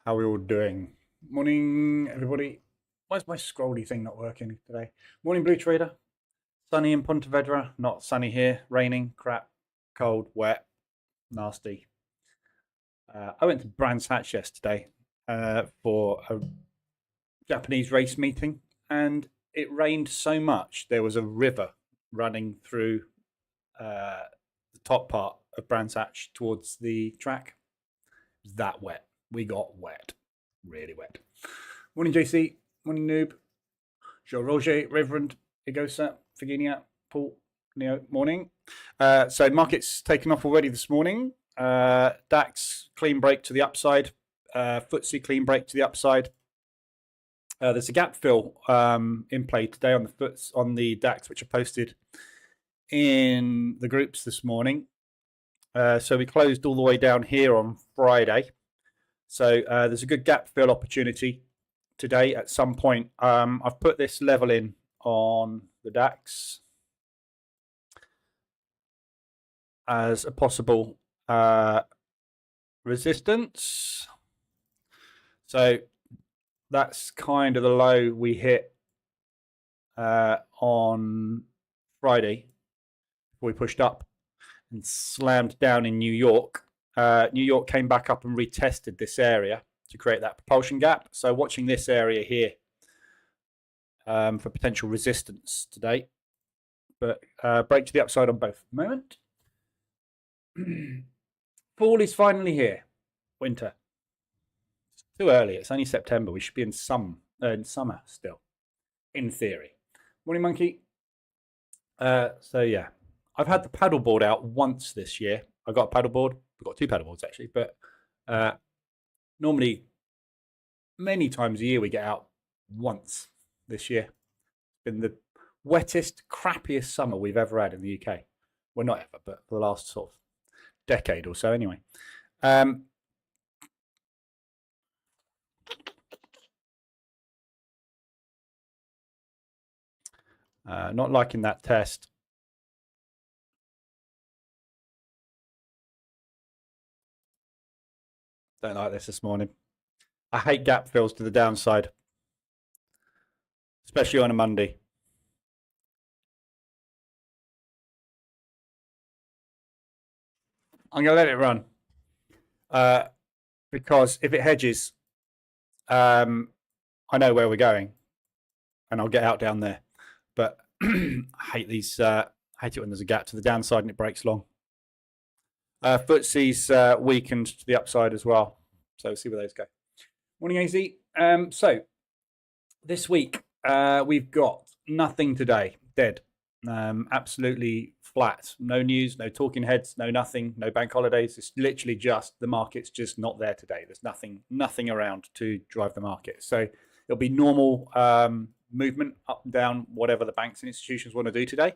How are we all doing? Morning, everybody. Why is my scrolly thing not working today? Morning, Blue Trader. Sunny in Pontevedra. Not sunny here. Raining. Crap. Cold. Wet. Nasty. I went to Brands Hatch yesterday for a Japanese race meeting, and it rained so much there was a river running through the top part of Brands Hatch towards the track. It was that wet. We got wet. Really wet. Morning, JC. Morning, Noob. Joe Roger, Reverend, Igosa, Virginia, Paul, Neo. Morning. So markets taken off already this morning. DAX clean break to the upside. FTSE clean break to the upside. There's a gap fill in play today on the DAX, which I posted in the groups this morning. So we closed all the way down here on Friday. So there's a good gap fill opportunity today at some point. I've put this level in on the DAX as a possible resistance. So that's kind of the low we hit on Friday before we pushed up and slammed down in New York. New York came back up and retested this area to create that propulsion gap. So watching this area here for potential resistance today. But break to the upside on both at the moment. Fall is finally here. Winter. It's too early. It's only September. We should be in summer still, in theory. Morning, Monkey. So yeah, I've had the paddleboard out once this year. I got a paddleboard. We've got two paddleboards actually, but normally many times a year we get out once. This year it's been the wettest, crappiest summer we've ever had in the UK. Well, not ever, but for the last sort of decade or so anyway. Not liking that test. Don't like this morning. I hate gap fills to the downside, especially on a Monday. I'm going to let it run because if it hedges, I know where we're going, and I'll get out down there. But I hate these. Hate it when there's a gap to the downside and it breaks long. FTSE's weakened to the upside as well. So we'll see where those go. Morning, AZ. So this week we've got nothing today. Dead. Absolutely flat. No news, no talking heads, no nothing, no bank holidays. It's literally just the market's just not there today. There's nothing around to drive the market. So it'll be normal movement up and down, whatever the banks and institutions want to do today.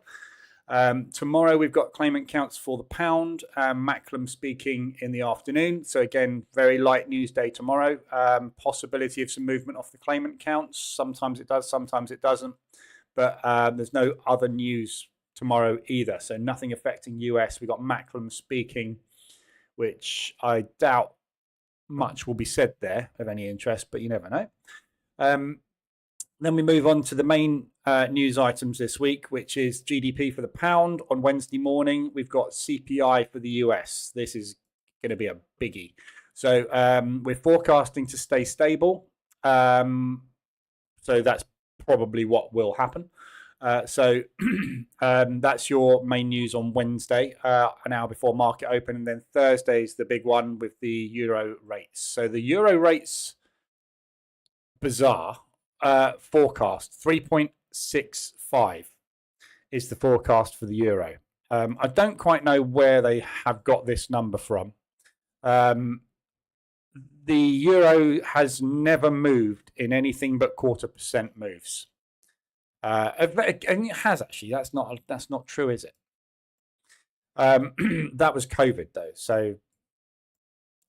Tomorrow we've got claimant counts for the pound. Macklem speaking in the afternoon. So again, very light news day tomorrow. Possibility of some movement off the claimant counts. Sometimes it does, sometimes it doesn't. But there's no other news tomorrow either. So nothing affecting US. We've got Macklem speaking, which I doubt much will be said there of any interest, but you never know. Then we move on to the main news items this week, which is GDP for the pound. On Wednesday morning, we've got CPI for the US. This is going to be a biggie. So we're forecasting to stay stable. So that's probably what will happen. So that's your main news on Wednesday, an hour before market open. And then Thursday's the big one with the euro rates. So the euro rates, bizarre. Forecast 3.65 is the forecast for the euro. I don't quite know where they have got this number from. The euro has never moved in anything but 0.25% moves. And it has actually. That's not true, is it? That was COVID though, so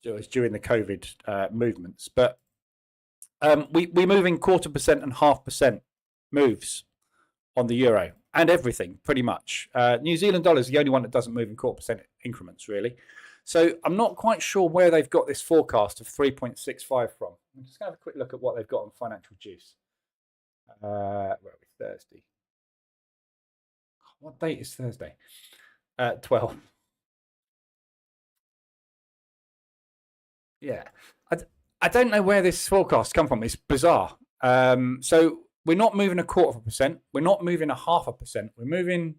it was during the COVID movements, but. We move in 0.25% and 0.5% moves on the euro and everything pretty much. New Zealand dollar is the only one that doesn't move in 0.25% increments really. So I'm not quite sure where they've got this forecast of 3.65 from. I'm just going to have a quick look at what they've got on Financial Juice. Where are we? Thursday. What date is Thursday? 12. Yeah. I don't know where this forecast come from. It's bizarre. So we're not moving 0.25%. We're not moving 0.5%. We're moving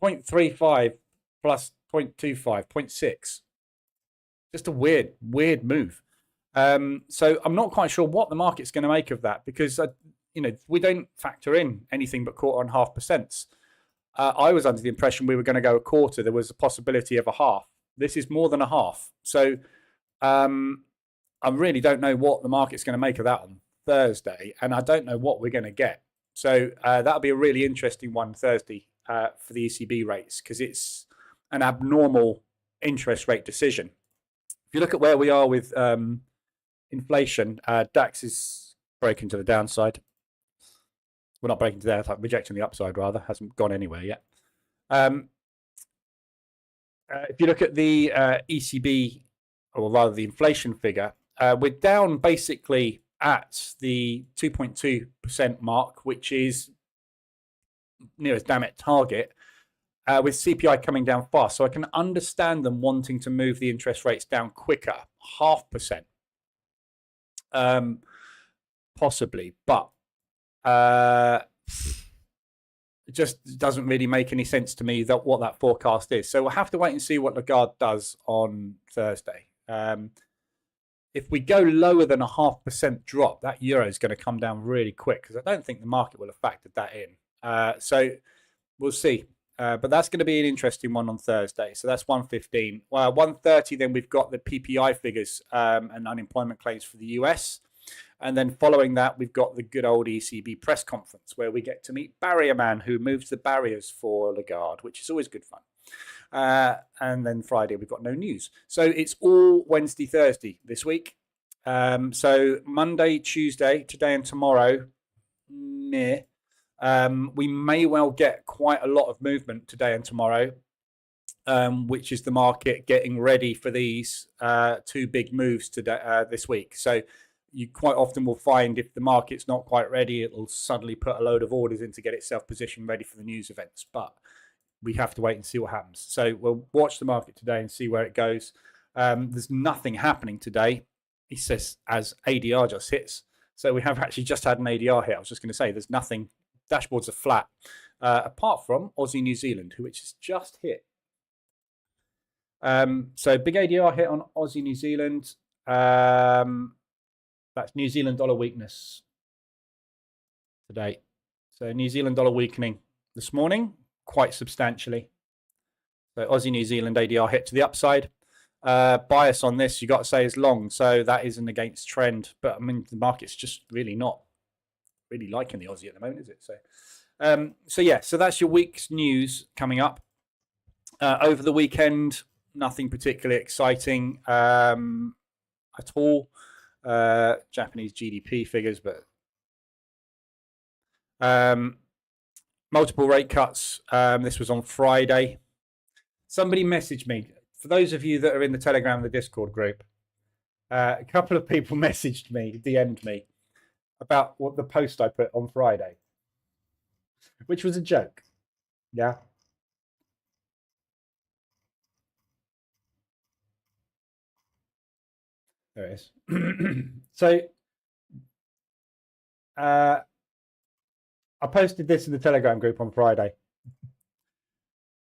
0.35 plus 0.25, 0.6. Just a weird move. So I'm not quite sure what the market's going to make of that because, we don't factor in anything but 0.25%. I was under the impression we were going to go a quarter. There was a possibility of a half. This is more than a half. So I really don't know what the market's going to make of that on Thursday, and I don't know what we're going to get. So that'll be a really interesting one Thursday for the ECB rates because it's an abnormal interest rate decision. If you look at where we are with inflation, DAX is breaking to the downside. We're not breaking to the downside, rejecting the upside rather, hasn't gone anywhere yet. If you look at the ECB, or rather the inflation figure, we're down basically at the 2.2% mark, which is near as damn it target, with CPI coming down fast. So I can understand them wanting to move the interest rates down quicker, 0.5%, possibly, but it just doesn't really make any sense to me that what that forecast is. So we'll have to wait and see what Lagarde does on Thursday. If we go lower than 0.5% drop, that euro is going to come down really quick because I don't think the market will have factored that in. So we'll see. But that's going to be an interesting one on Thursday. So that's 1:15. 1:30, then we've got the PPI figures and unemployment claims for the US. And then following that, we've got the good old ECB press conference where we get to meet Barrier Man, who moves the barriers for Lagarde, which is always good fun. And then Friday, we've got no news. So it's all Wednesday, Thursday this week. So Monday, Tuesday, today and tomorrow, we may well get quite a lot of movement today and tomorrow, which is the market getting ready for these two big moves today, this week. So you quite often will find if the market's not quite ready, it'll suddenly put a load of orders in to get itself positioned ready for the news events. But we have to wait and see what happens. So we'll watch the market today and see where it goes. There's nothing happening today, he says, as ADR just hits. So we have actually just had an ADR hit. I was just going to say there's nothing. Dashboards are flat, apart from Aussie New Zealand, which has just hit. So big ADR hit on Aussie New Zealand. That's New Zealand dollar weakness today. So New Zealand dollar weakening this morning quite substantially. So Aussie New Zealand ADR hit to the upside. Bias on this, you got to say, is long. So that isn't against trend. But I mean, the market's just really not really liking the Aussie at the moment, is it? So yeah, so that's your week's news coming up. Over the weekend, nothing particularly exciting at all. Japanese GDP figures, but multiple rate cuts. This was on Friday. Somebody messaged me. For those of you that are in the Telegram and the Discord group, a couple of people messaged me, DM'd me, about what the post I put on Friday, which was a joke. Yeah. There it is. So I posted this in the Telegram group on Friday,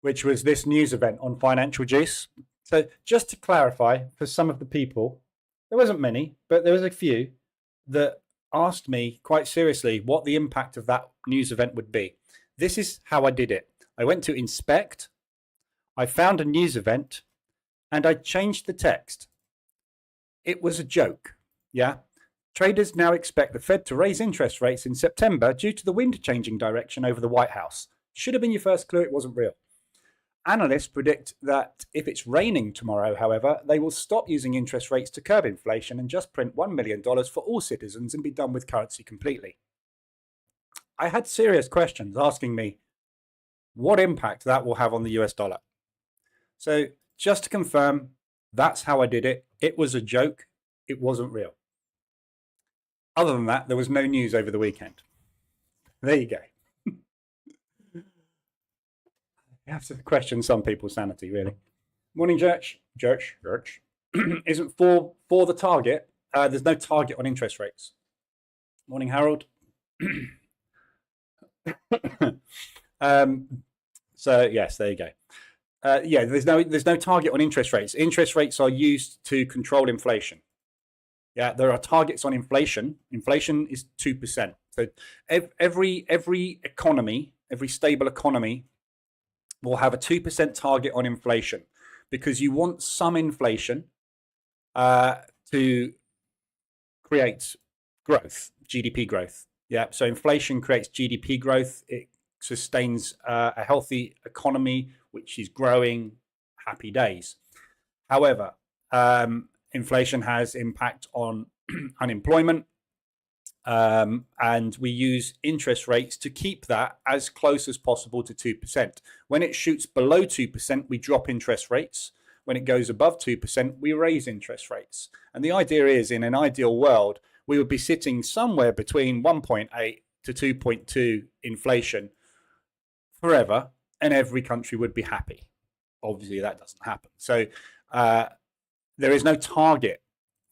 which was this news event on Financial Juice. So just to clarify, for some of the people, there wasn't many, but there was a few that asked me quite seriously what the impact of that news event would be. This is how I did it. I went to inspect, I found a news event, and I changed the text. It was a joke, yeah? Traders now expect the Fed to raise interest rates in September due to the wind changing direction over the White House. Should have been your first clue, it wasn't real. Analysts predict that if it's raining tomorrow, however, they will stop using interest rates to curb inflation and just print $1 million for all citizens and be done with currency completely. I had serious questions asking me what impact that will have on the US dollar. So just to confirm, that's how I did it. It was a joke. It wasn't real. Other than that, there was no news over the weekend. There you go. You have to question some people's sanity, really. Morning, Church. Isn't for the target. There's no target on interest rates. Morning, Harold. So yes, there you go. Yeah, there's no target on interest rates. Interest rates are used to control inflation. Yeah, there are targets on inflation. Inflation is 2%. So every economy, every stable economy, will have a 2% target on inflation, because you want some inflation to create growth, GDP growth. Yeah, so inflation creates GDP growth. It sustains a healthy economy, which is growing. Happy days. However, inflation has impact on unemployment, and we use interest rates to keep that as close as possible to 2%. When it shoots below 2%, we drop interest rates. When it goes above 2%, we raise interest rates. And the idea is, in an ideal world, we would be sitting somewhere between 1.8 to 2.2 inflation forever, and every country would be happy. Obviously, that doesn't happen. So there is no target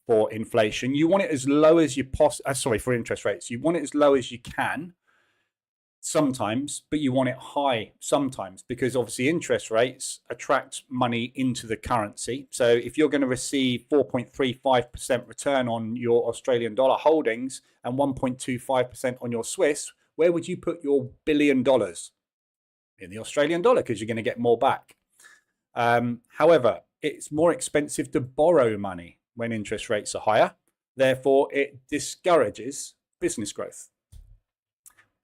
for inflation. You want it as low as you for interest rates. You want it as low as you can sometimes, but you want it high sometimes, because obviously interest rates attract money into the currency. So if you're going to receive 4.35% return on your Australian dollar holdings and 1.25% on your Swiss, where would you put your $1 billion? In the Australian dollar, because you're going to get more back. However, it's more expensive to borrow money when interest rates are higher. Therefore, it discourages business growth.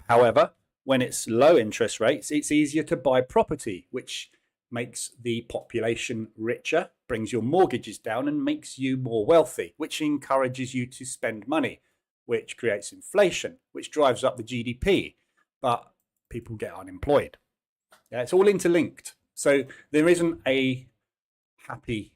However, when it's low interest rates, it's easier to buy property, which makes the population richer, brings your mortgages down, and makes you more wealthy, which encourages you to spend money, which creates inflation, which drives up the GDP, but people get unemployed. Yeah, it's all interlinked. So there isn't a happy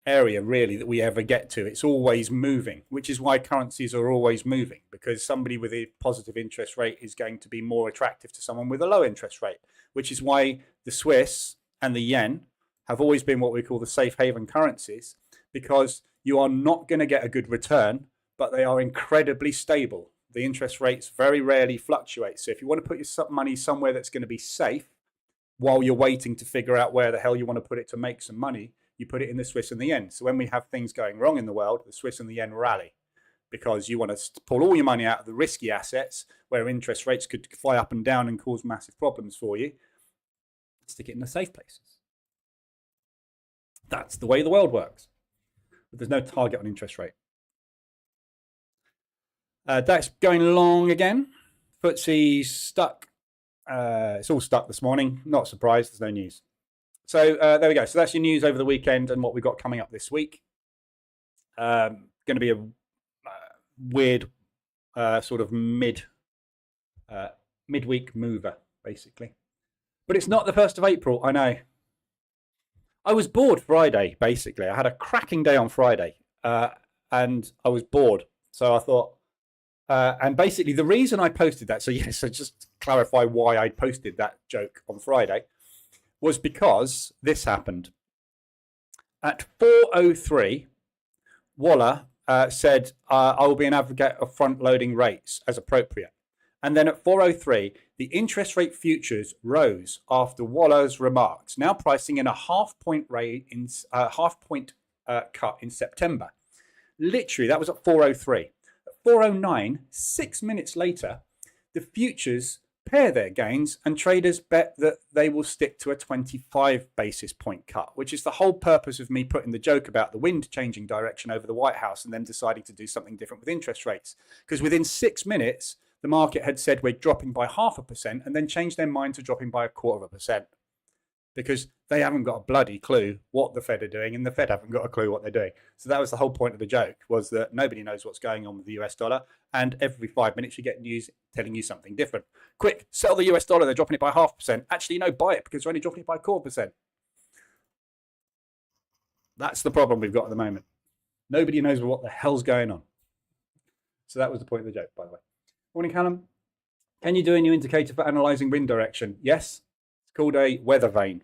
area really that we ever get to. It's always moving, which is why currencies are always moving, because somebody with a positive interest rate is going to be more attractive to someone with a low interest rate, which is why the Swiss and the yen have always been what we call the safe haven currencies, because you are not going to get a good return, but they are incredibly stable. The interest rates very rarely fluctuate. So if you want to put your money somewhere that's going to be safe while you're waiting to figure out where the hell you want to put it to make some money, you put it in the Swiss and the yen. So when we have things going wrong in the world, the Swiss and the yen rally, because you want to pull all your money out of the risky assets where interest rates could fly up and down and cause massive problems for you. Stick it in the safe places. That's the way the world works. But there's no target on interest rate. DAX going long again. FTSE's stuck. It's all stuck this morning. Not surprised. There's no news. So there we go. So that's your news over the weekend and what we've got coming up this week. Going to be a weird sort of midweek mover, basically. But it's not the 1st of April. I know. I was bored Friday, basically. I had a cracking day on Friday and I was bored. So I thought, and basically the reason I posted that, so yes, so just to clarify why I posted that joke on Friday, was because this happened. At 4:03, Waller said, I will be an advocate of front-loading rates as appropriate. And then at 4:03, the interest rate futures rose after Waller's remarks, now pricing in a half-point cut in September. Literally, that was at 4:03. At 4:09, 6 minutes later, the futures pair their gains and traders bet that they will stick to a 25 basis point cut, which is the whole purpose of me putting the joke about the wind changing direction over the White House and then deciding to do something different with interest rates. Because within 6 minutes, the market had said we're dropping by 0.5% and then changed their mind to dropping by 0.25%. Because they haven't got a bloody clue what the Fed are doing and the Fed haven't got a clue what they're doing. So that was the whole point of the joke, was that nobody knows what's going on with the US dollar, and every 5 minutes you get news telling you something different. Quick, sell the US dollar, they're dropping it by 0.5%. Actually, no, buy it because they're only dropping it by 0.25%. That's the problem we've got at the moment. Nobody knows what the hell's going on. So that was the point of the joke, by the way. Morning, Callum. Can you do a new indicator for analysing wind direction? Yes. It's called a weather vane.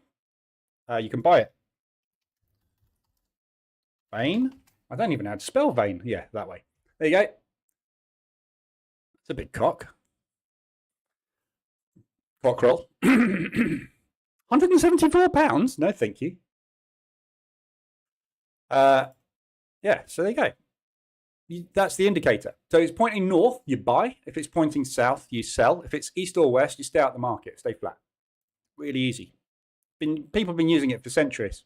You can buy it. Vane? I don't even know how to spell vane. Yeah, that way. There you go. It's a big cock. Cockerel. £174? No, thank you. Yeah, so there you go. That's the indicator. So it's pointing north, you buy. If it's pointing south, you sell. If it's east or west, you stay out the market, stay flat. Really easy. People have been using it for centuries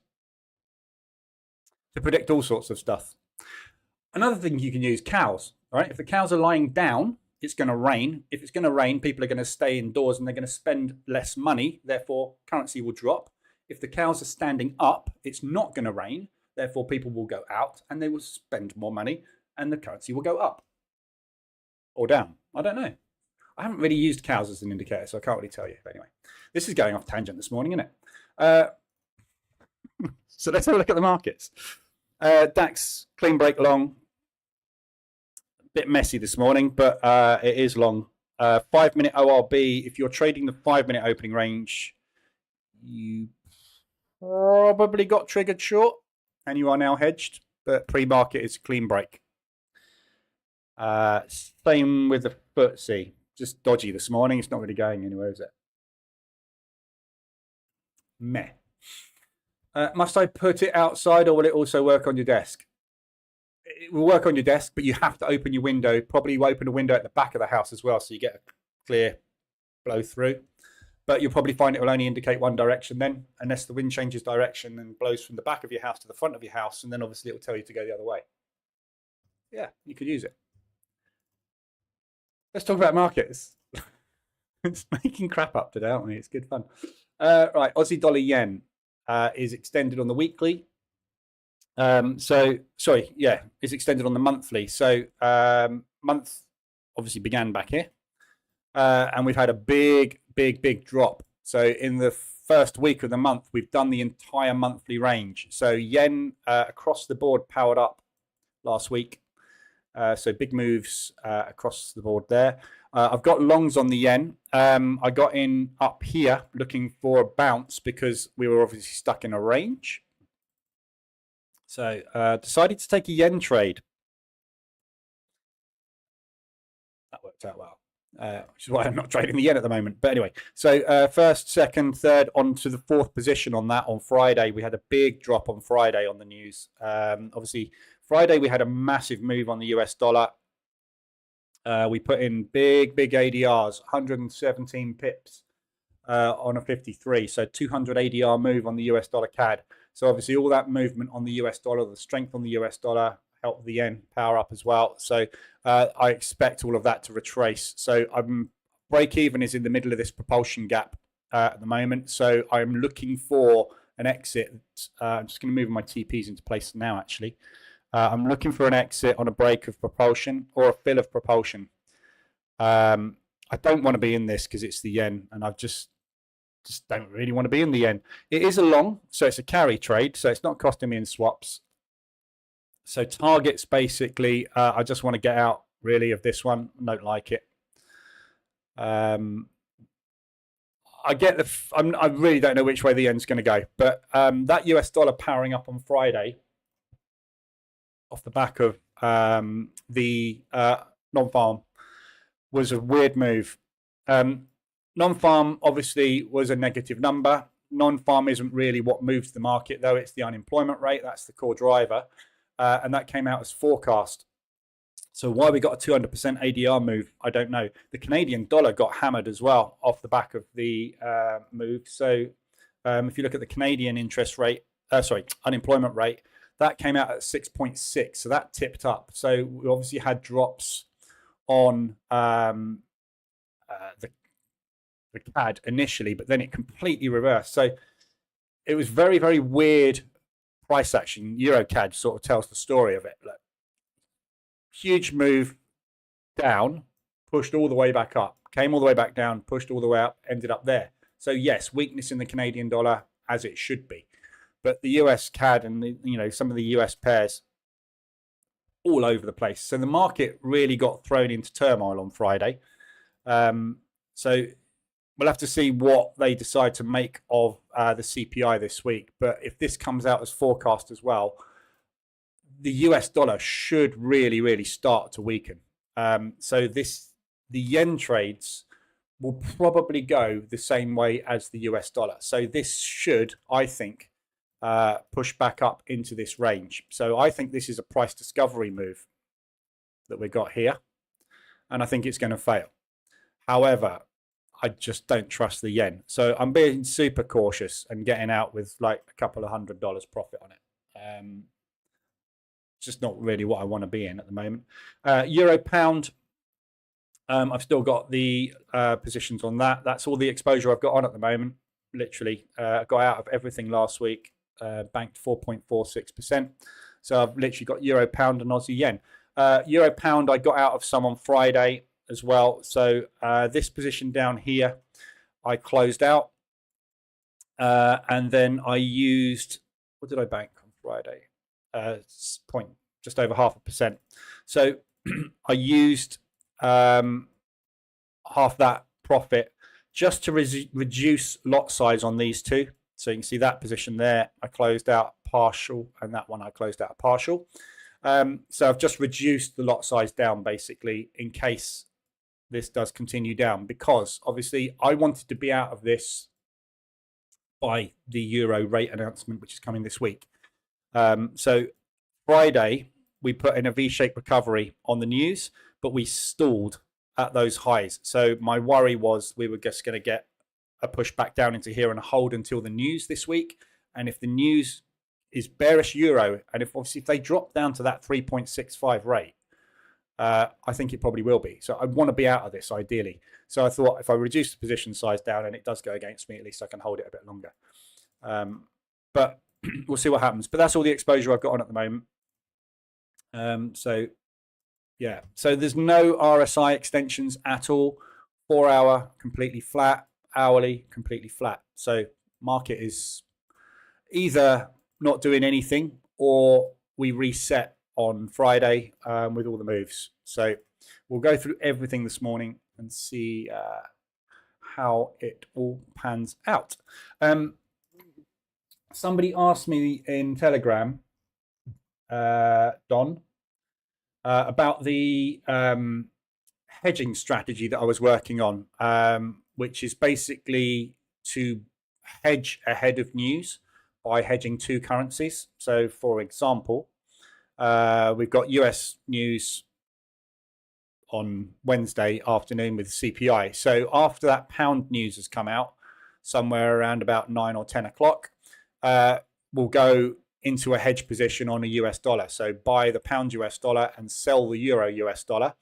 to predict all sorts of stuff. Another thing you can use, cows. All right, if the cows are lying down, it's going to rain. If it's going to rain, people are going to stay indoors and they're going to spend less money. Therefore, currency will drop. If the cows are standing up, it's not going to rain. Therefore, people will go out and they will spend more money and the currency will go up or down. I don't know. I haven't really used cows as an indicator, so I can't really tell you. But anyway, this is going off tangent this morning, isn't it? So let's have a look at the markets. DAX, clean break long. Bit messy this morning, but it is long. 5-minute ORB, if you're trading the 5-minute opening range, you probably got triggered short and you are now hedged, but pre-market is clean break. Same with the FTSE. Just dodgy this morning. It's not really going anywhere, is it? Meh. Must I put it outside or will it also work on your desk? It will work on your desk, but you have to open your window. Probably open a window at the back of the house as well, so you get a clear blow through. But you'll probably find it will only indicate one direction then, unless the wind changes direction and blows from the back of your house to the front of your house, and then obviously it will tell you to go the other way. Yeah, you could use it. Let's talk about markets. It's making crap up today, aren't we? It's good fun. Right, Aussie dollar yen is extended on the weekly. It's extended on the monthly. So month obviously began back here. And we've had a big drop. So in the first week of the month, we've done the entire monthly range. So yen across the board powered up last week. So big moves across the board there. I've got longs on the yen. I got in up here looking for a bounce because we were obviously stuck in a range. So decided to take a yen trade. That worked out well, which is why I'm not trading the yen at the moment. But anyway, so first, second, third, on to the fourth position on that on Friday. We had a big drop on Friday on the news. Obviously, Friday we had a massive move on the US dollar. We put in big ADRs, 117 pips on a 53. So 200 ADR move on the US dollar CAD. So obviously all that movement on the US dollar, the strength on the US dollar helped the yen power up as well. So I expect all of that to retrace. So break even is in the middle of this propulsion gap at the moment. So I'm looking for an exit. I'm just going to move my TPs into place now, actually. I'm looking for an exit on a break of propulsion or a fill of propulsion. I don't want to be in this because it's the yen, and I've just don't really want to be in the yen. It is a long, so it's a carry trade, so it's not costing me in swaps. So targets, basically, I just want to get out, really, of this one. I don't like it. I really don't know which way the yen's going to go, but that US dollar powering up on Friday off the back of the non-farm was a weird move. Non-farm obviously was a negative number. Non-farm isn't really what moves the market, though. It's the unemployment rate. That's the core driver. And that came out as forecast. So why we got a 200% ADR move, I don't know. The Canadian dollar got hammered as well off the back of the move. So if you look at the Canadian unemployment rate, that came out at 6.6. So that tipped up. So we obviously had drops on the CAD initially, but then it completely reversed. So it was very, very weird price action. EuroCAD sort of tells the story of it. Look, huge move down, pushed all the way back up, came all the way back down, pushed all the way up, ended up there. So yes, weakness in the Canadian dollar as it should be. but the US CAD and some of the US pairs all over the place. So the market really got thrown into turmoil on Friday. So we'll have to see what they decide to make of the CPI this week. But if this comes out as forecast as well, the US dollar should really, really start to weaken. So the yen trades will probably go the same way as the US dollar. So this should, I think, push back up into this range. So I think this is a price discovery move that we got here, and I think it's going to fail. However, I just don't trust the yen. So I'm being super cautious and getting out with like a couple of $100 profit on it. Just not really what I want to be in at the moment. Euro pound, I've still got the positions on that. That's all the exposure I've got on at the moment. Literally, I got out of everything last week, banked 4.46%. So I've literally got Euro pound and Aussie yen. Euro pound, I got out of some on Friday as well. So this position down here, I closed out. And then I used, what did I bank on Friday? Just over 0.5%. So I used half that profit just to reduce lot size on these two. So you can see that position there, I closed out partial, and that one I closed out partial. So I've just reduced the lot size down basically in case this does continue down, because obviously I wanted to be out of this by the euro rate announcement, which is coming this week. So Friday, we put in a V-shaped recovery on the news, but we stalled at those highs. So my worry was we were just going to get a push back down into here and hold until the news this week. And if the news is bearish euro, and if they drop down to that 3.65 rate, I think it probably will be. So I want to be out of this ideally. So I thought if I reduce the position size down and it does go against me, at least I can hold it a bit longer. But we'll see what happens. But that's all the exposure I've got on at the moment. So yeah, so there's no RSI extensions at all. 4 hour completely flat, hourly completely flat. So market is either not doing anything or we reset on Friday with all the moves. So we'll go through everything this morning and see how it all pans out. Somebody asked me in Telegram, Don, about the hedging strategy that I was working on, which is basically to hedge ahead of news by hedging two currencies. So, for example, we've got US news on Wednesday afternoon with CPI. So after that pound news has come out, somewhere around about 9 or 10 o'clock, we'll go into a hedge position on a US dollar. So buy the pound US dollar and sell the euro US dollar.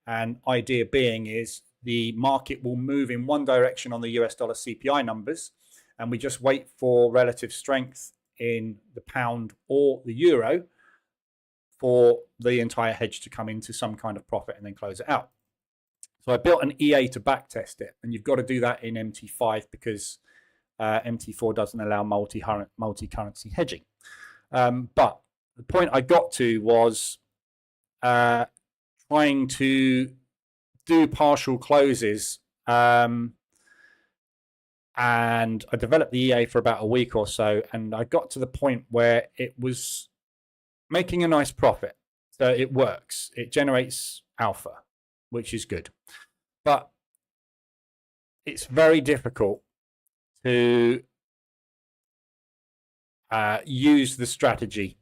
And idea being is the market will move in one direction on the US dollar CPI numbers, and we just wait for relative strength in the pound or the euro for the entire hedge to come into some kind of profit and then close it out. So I built an EA to back test it, and you've got to do that in MT5 because MT4 doesn't allow multi-currency hedging. But the point I got to was trying to do partial closes, and I developed the EA for about a week or so, and I got to the point where it was making a nice profit. So it works. It generates alpha, which is good. But it's very difficult to use the strategy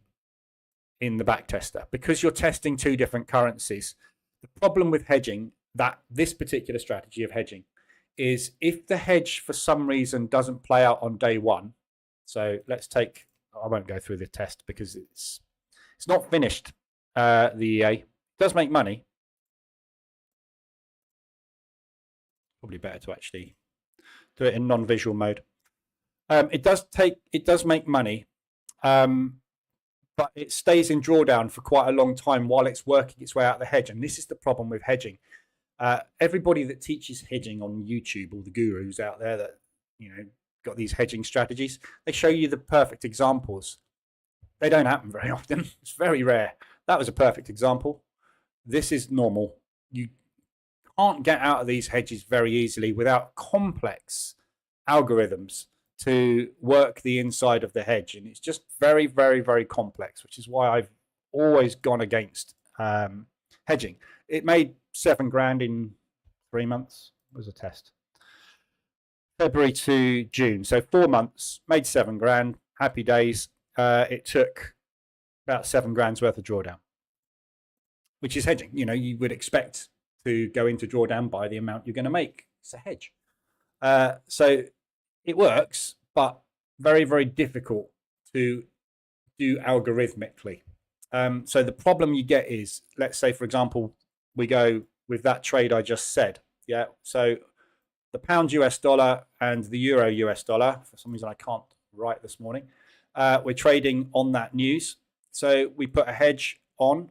in the back tester because you're testing two different currencies. The problem with hedging, that this particular strategy of hedging, is if the hedge for some reason doesn't play out on day one. So let's take, I won't go through the test because it's not finished. The EA it does make money. Probably better to actually do it in non-visual mode. It does make money, but it stays in drawdown for quite a long time while it's working its way out of the hedge. And this is the problem with hedging. Everybody that teaches hedging on YouTube, all the gurus out there that got these hedging strategies. They show you the perfect examples. They don't happen very often. It's very rare. That was a perfect example. This is normal. You can't get out of these hedges very easily without complex algorithms to work the inside of the hedge. And it's just very, very, very complex, which is why I've always gone against hedging. It made $7,000 in 3 months. It was a test. February to June. So 4 months, made $7,000. Happy days. It took about $7,000 worth of drawdown, which is hedging. You know, you would expect to go into drawdown by the amount you're going to make. It's a hedge. So it works, but very, very difficult to do algorithmically. So the problem you get is, let's say, for example, we go with that trade I just said. Yeah. So the pound US dollar and the euro US dollar, for some reason I can't write this morning, we're trading on that news. So we put a hedge on.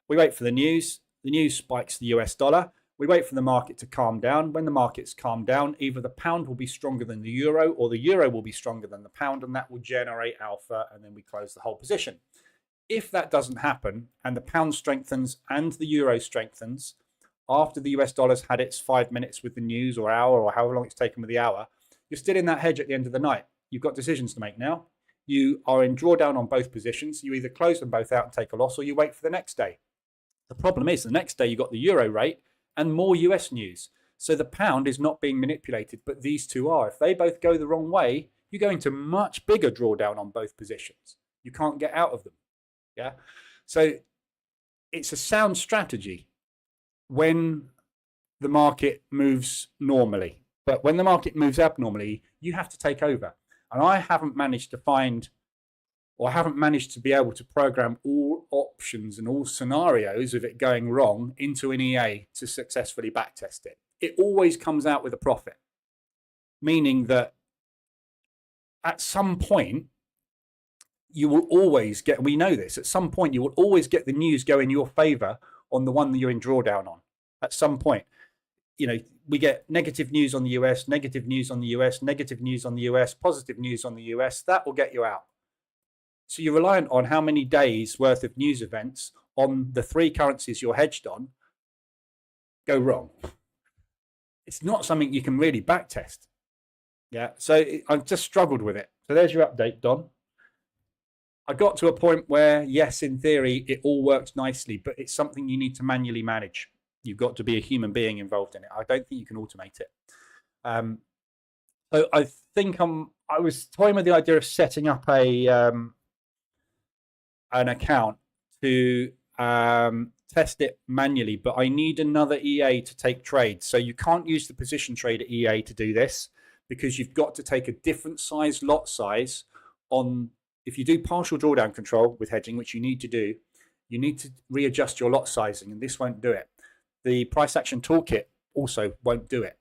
We wait for the news. The news spikes the US dollar. We wait for the market to calm down. When the markets calm down, either the pound will be stronger than the euro or the euro will be stronger than the pound, and that will generate alpha, and then we close the whole position. If that doesn't happen and the pound strengthens and the euro strengthens after the US dollar's had its 5 minutes with the news or hour or however long it's taken with the hour, you're still in that hedge at the end of the night. You've got decisions to make now. You are in drawdown on both positions. You either close them both out and take a loss, or you wait for the next day. The problem is the next day you've got the euro rate and more US news. So the pound is not being manipulated, but these two are. If they both go the wrong way, you go into much bigger drawdown on both positions. You can't get out of them. Yeah. So it's a sound strategy when the market moves normally. But when the market moves abnormally, you have to take over. And I haven't managed to find, or I haven't managed to be able to program all options and all scenarios of it going wrong into an EA to successfully backtest it. It always comes out with a profit, meaning that at some point, you will always get, we know this, at some point you will always get the news go in your favor on the one that you're in drawdown on. At some point, you know, we get negative news on the US, negative news on the US, negative news on the US, positive news on the US. That will get you out. So you're reliant on how many days worth of news events on the three currencies you're hedged on go wrong. It's not something you can really backtest. Yeah, so I've just struggled with it. So there's your update, Don. I got to a point where, yes, in theory, it all works nicely, but it's something you need to manually manage. You've got to be a human being involved in it. I don't think you can automate it. So I think I was toying with the idea of setting up an account to test it manually, but I need another EA to take trades. So you can't use the position trader EA to do this, because you've got to take a different size lot size on. If you do partial drawdown control with hedging, which you need to do, you need to readjust your lot sizing, and this won't do it. The Price Action Toolkit also won't do it.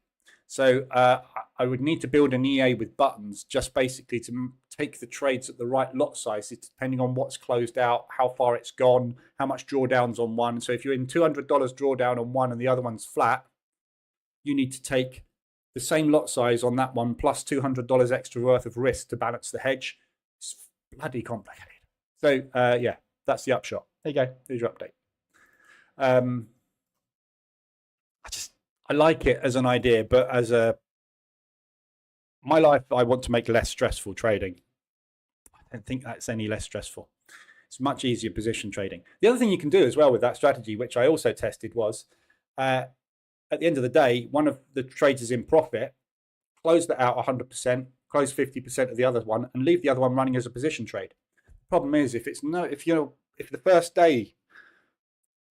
So I would need to build an EA with buttons, just basically to take the trades at the right lot size, depending on what's closed out, how far it's gone, how much drawdown's on one. So if you're in $200 drawdown on one and the other one's flat, you need to take the same lot size on that one plus $200 extra worth of risk to balance the hedge. It's bloody complicated. So yeah, that's the upshot. There you go. There's your update. I like it as an idea, but as my life, I want to make less stressful trading. I don't think that's any less stressful. It's much easier position trading. The other thing you can do as well with that strategy, which I also tested, was at the end of the day, one of the trades is in profit, close that out 100%, close 50% of the other one, and leave the other one running as a position trade. The problem is if the first day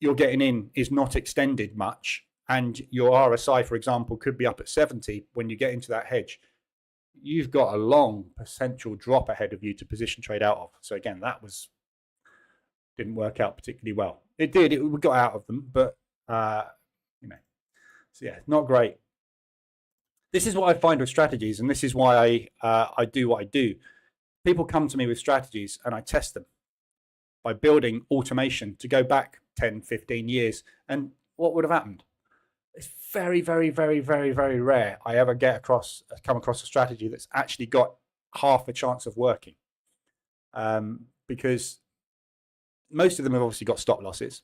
you're getting in is not extended much, and your RSI, for example, could be up at 70 when you get into that hedge, you've got a long potential drop ahead of you to position trade out of. So again, that didn't work out particularly well. It did. We got out of them, but so yeah, not great. This is what I find with strategies, and this is why I do what I do. People come to me with strategies, and I test them by building automation to go back 10, 15 years. And what would have happened? It's very, very, very, very, very rare I ever come across a strategy that's actually got half a chance of working, because most of them have obviously got stop losses.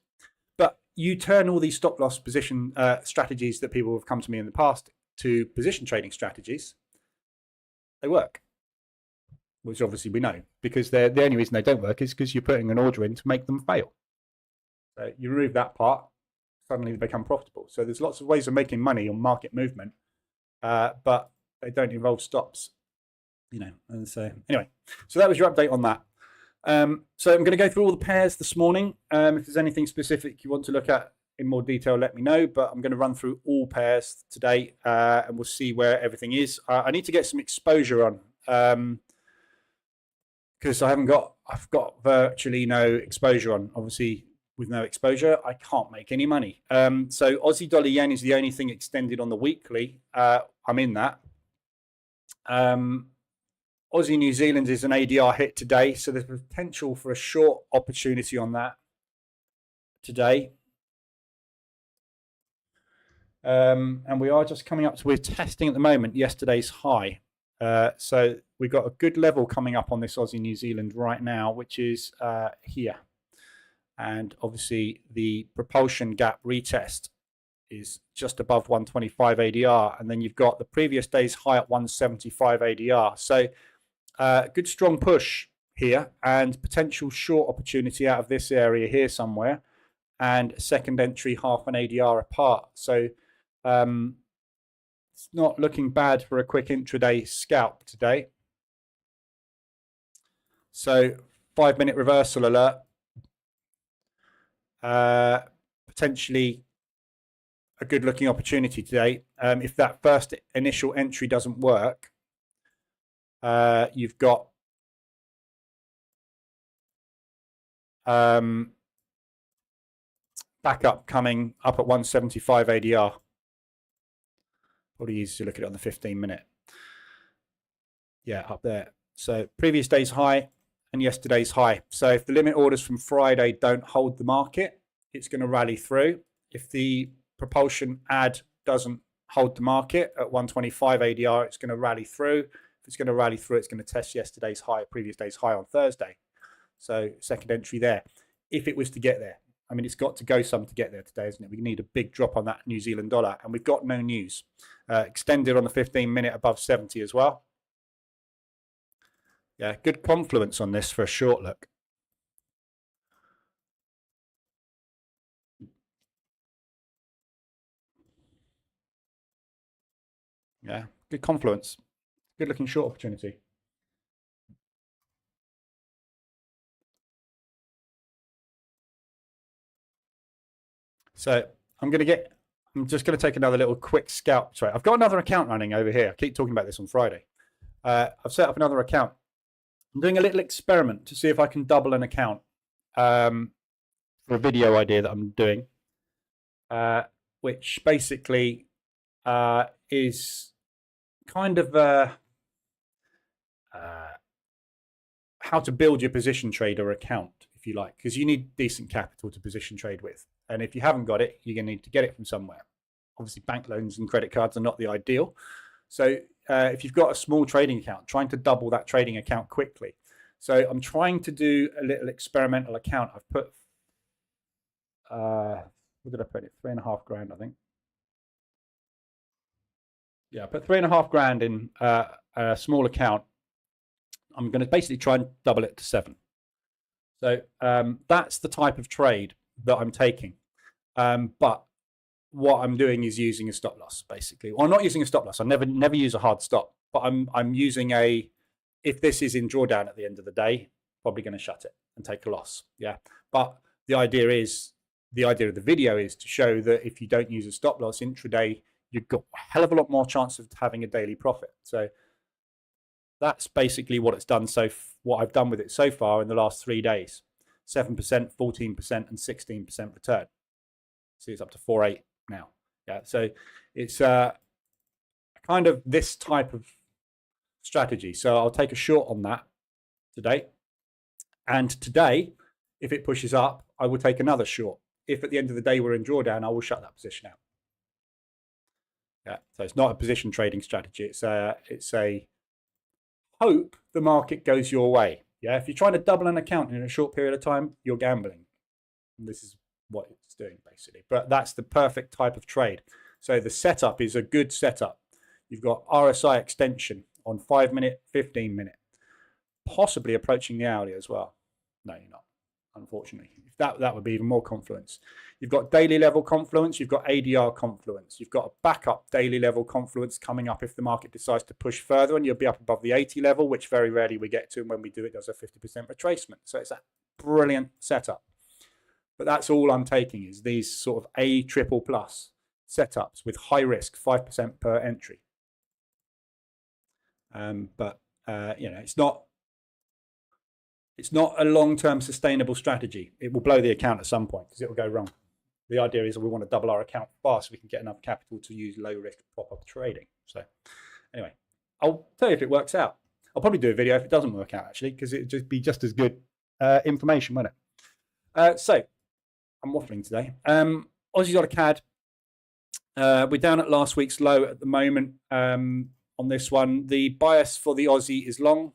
But you turn all these stop loss position strategies that people have come to me in the past to position trading strategies, they work, which obviously we know, because the only reason they don't work is because you're putting an order in to make them fail. So you remove that part, suddenly they become profitable. So there's lots of ways of making money on market movement, but they don't involve stops, And so anyway, so that was your update on that. So I'm going to go through all the pairs this morning. If there's anything specific you want to look at in more detail, let me know. But I'm going to run through all pairs today, and we'll see where everything is. I need to get some exposure on, because I've got virtually no exposure on. Obviously, with no exposure, I can't make any money. So Aussie dollar yen is the only thing extended on the weekly. I'm in that. Aussie New Zealand is an ADR hit today, so there's potential for a short opportunity on that today. And we are just coming up to, we're testing at the moment yesterday's high. So we've got a good level coming up on this Aussie New Zealand right now, which is here. And obviously the propulsion gap retest is just above 125 ADR. And then you've got the previous day's high at 175 ADR. So good strong push here, and potential short opportunity out of this area here somewhere, and second entry half an ADR apart. So it's not looking bad for a quick intraday scalp today. So 5-minute reversal alert. Potentially a good looking opportunity today. If that first initial entry doesn't work, you've got backup coming up at 175 ADR. Probably easy to look at it on the 15-minute. Yeah, up there. So previous day's high and yesterday's high. So if the limit orders from Friday don't hold the market, it's going to rally through. If the propulsion ad doesn't hold the market at 125 ADR, it's going to rally through. If it's going to rally through, it's going to test yesterday's high, previous day's high on Thursday. So second entry there. If it was to get there, I mean, it's got to go some to get there today, isn't it? We need a big drop on that New Zealand dollar, and we've got no news. Extended on the 15-minute above 70 as well. Yeah, good confluence on this for a short look. Yeah, good confluence. Good looking short opportunity. So I'm just going to take another little quick scalp trade. I've got another account running over here. I keep talking about this on Friday. I've set up another account. I'm doing a little experiment to see if I can double an account for a video idea that I'm doing, which basically is kind of how to build your position trader account, if you like, because you need decent capital to position trade with. And if you haven't got it, you're going to need to get it from somewhere. Obviously, bank loans and credit cards are not the ideal. So if you've got a small trading account, trying to double that trading account quickly. So I'm trying to do a little experimental account. I've put, what did I put it? 3.5 grand, I think. Yeah, I put 3.5 grand in a small account. I'm going to basically try and double it to 7. So that's the type of trade that I'm taking. But what I'm doing is using a stop loss, basically. Well, I'm not using a stop loss. I never use a hard stop, but I'm using if this is in drawdown at the end of the day, probably going to shut it and take a loss. Yeah. But the idea of the video is to show that if you don't use a stop loss intraday, you've got a hell of a lot more chance of having a daily profit. So that's basically what it's done. So what I've done with it so far in the last 3 days, 7%, 14%, and 16% return. See, it's up to 4.8 now. Yeah, so it's kind of this type of strategy. So I'll take a short on that today. And today, if it pushes up, I will take another short. If at the end of the day we're in drawdown, I will shut that position out. Yeah, so it's not a position trading strategy. It's a hope the market goes your way. Yeah, if you're trying to double an account in a short period of time, you're gambling. And this is what it's doing basically. But that's the perfect type of trade. So the setup is a good setup. You've got RSI extension on 5 minute, 15 minute, possibly approaching the hourly as well. No, you're not, unfortunately. That would be even more confluence. You've got daily level confluence, you've got ADR confluence, you've got a backup daily level confluence coming up if the market decides to push further, and you'll be up above the 80 level, which very rarely we get to, and when we do, it does a 50% retracement. So it's a brilliant setup. But that's all I'm taking is these sort of A triple plus setups with high risk, 5% per entry. But it's not a long-term sustainable strategy. It will blow the account at some point because it will go wrong. The idea is we want to double our account fast so we can get enough capital to use low-risk pop-up trading. So anyway, I'll tell you if it works out. I'll probably do a video if it doesn't work out, actually, because it would just be just as good information, wouldn't it? So I'm waffling today. Aussie dollar CAD. We're down at last week's low at the moment on this one. The bias for the Aussie is long.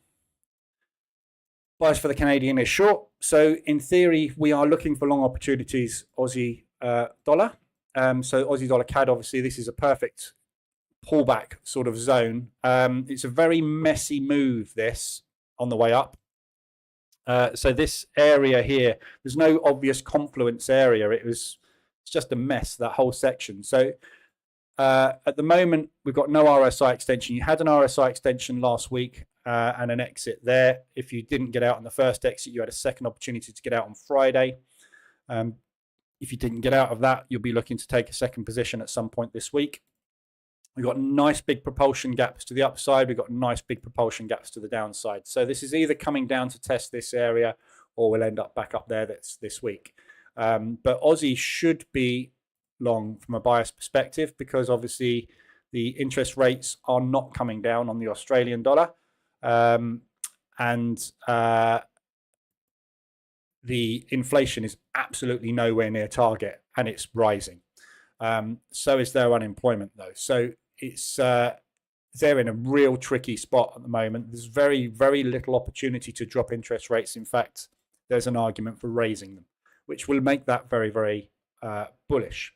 Bias for the Canadian is short. So in theory, we are looking for long opportunities, Aussie dollar. So Aussie dollar CAD, obviously, this is a perfect pullback sort of zone. It's a very messy move, this, on the way up. So this area here, there's no obvious confluence area. It's just a mess, that whole section. So at the moment, we've got no RSI extension. You had an RSI extension last week and an exit there. If you didn't get out on the first exit, you had a second opportunity to get out on Friday. If you didn't get out of that, you'll be looking to take a second position at some point this week. We've got nice big propulsion gaps to the upside. We've got nice big propulsion gaps to the downside. So this is either coming down to test this area or we'll end up back up there this week. But Aussie should be long from a bias perspective because obviously the interest rates are not coming down on the Australian dollar. And the inflation is absolutely nowhere near target and it's rising. So is their unemployment though. So they're in a real tricky spot at the moment. There's very, very little opportunity to drop interest rates. In fact, there's an argument for raising them, which will make that very, very bullish.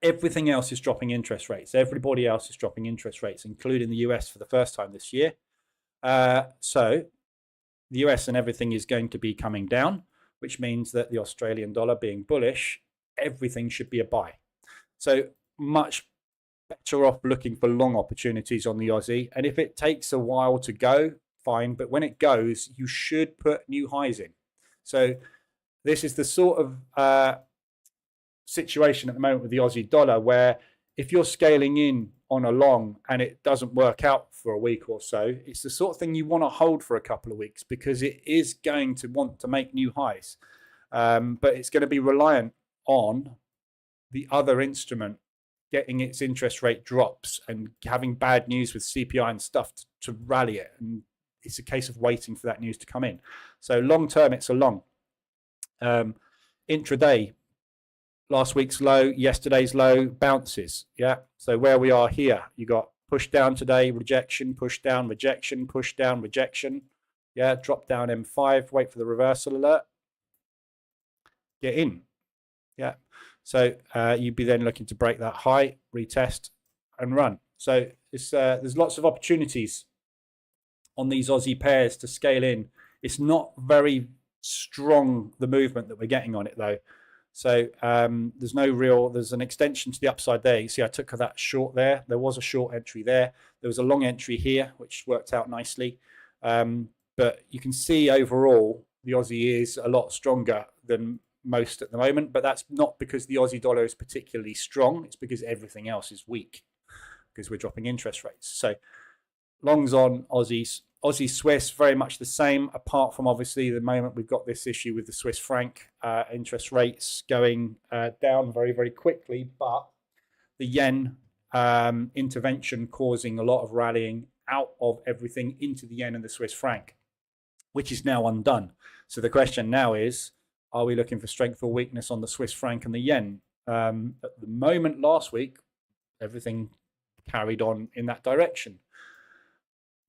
Everything else is dropping interest rates. Everybody else is dropping interest rates, including the US for the first time this year. So the US and everything is going to be coming down, which means that the Australian dollar being bullish, everything should be a buy. So much better off looking for long opportunities on the Aussie. And if it takes a while to go, fine. But when it goes, you should put new highs in. So this is the sort of situation at the moment with the Aussie dollar where if you're scaling in on a long and it doesn't work out for a week or so, it's the sort of thing you want to hold for a couple of weeks because it is going to want to make new highs. But it's going to be reliant on the other instrument getting its interest rate drops and having bad news with CPI and stuff to rally it. And it's a case of waiting for that news to come in. So long term, it's a long. Intraday, last week's low, yesterday's low, bounces. Yeah. So where we are here, you got push down today, rejection, push down, rejection, push down, rejection. Yeah. Drop down M5, wait for the reversal alert. Get in. Yeah. So you'd be then looking to break that high, retest and run. So there's lots of opportunities on these Aussie pairs to scale in. It's not very strong, the movement that we're getting on it though. So there's an extension to the upside there. You see I took that short there. There was a short entry there. There was a long entry here, which worked out nicely. But you can see overall, the Aussie is a lot stronger than most at the moment, but that's not because the Aussie dollar is particularly strong. It's because everything else is weak because we're dropping interest rates. So longs on Aussies. Aussie Swiss, very much the same, apart from obviously the moment we've got this issue with the Swiss franc interest rates going down very, very quickly, but the yen intervention causing a lot of rallying out of everything into the yen and the Swiss franc, which is now undone. So the question now is, are we looking for strength or weakness on the Swiss franc and the yen? At the moment last week, everything carried on in that direction.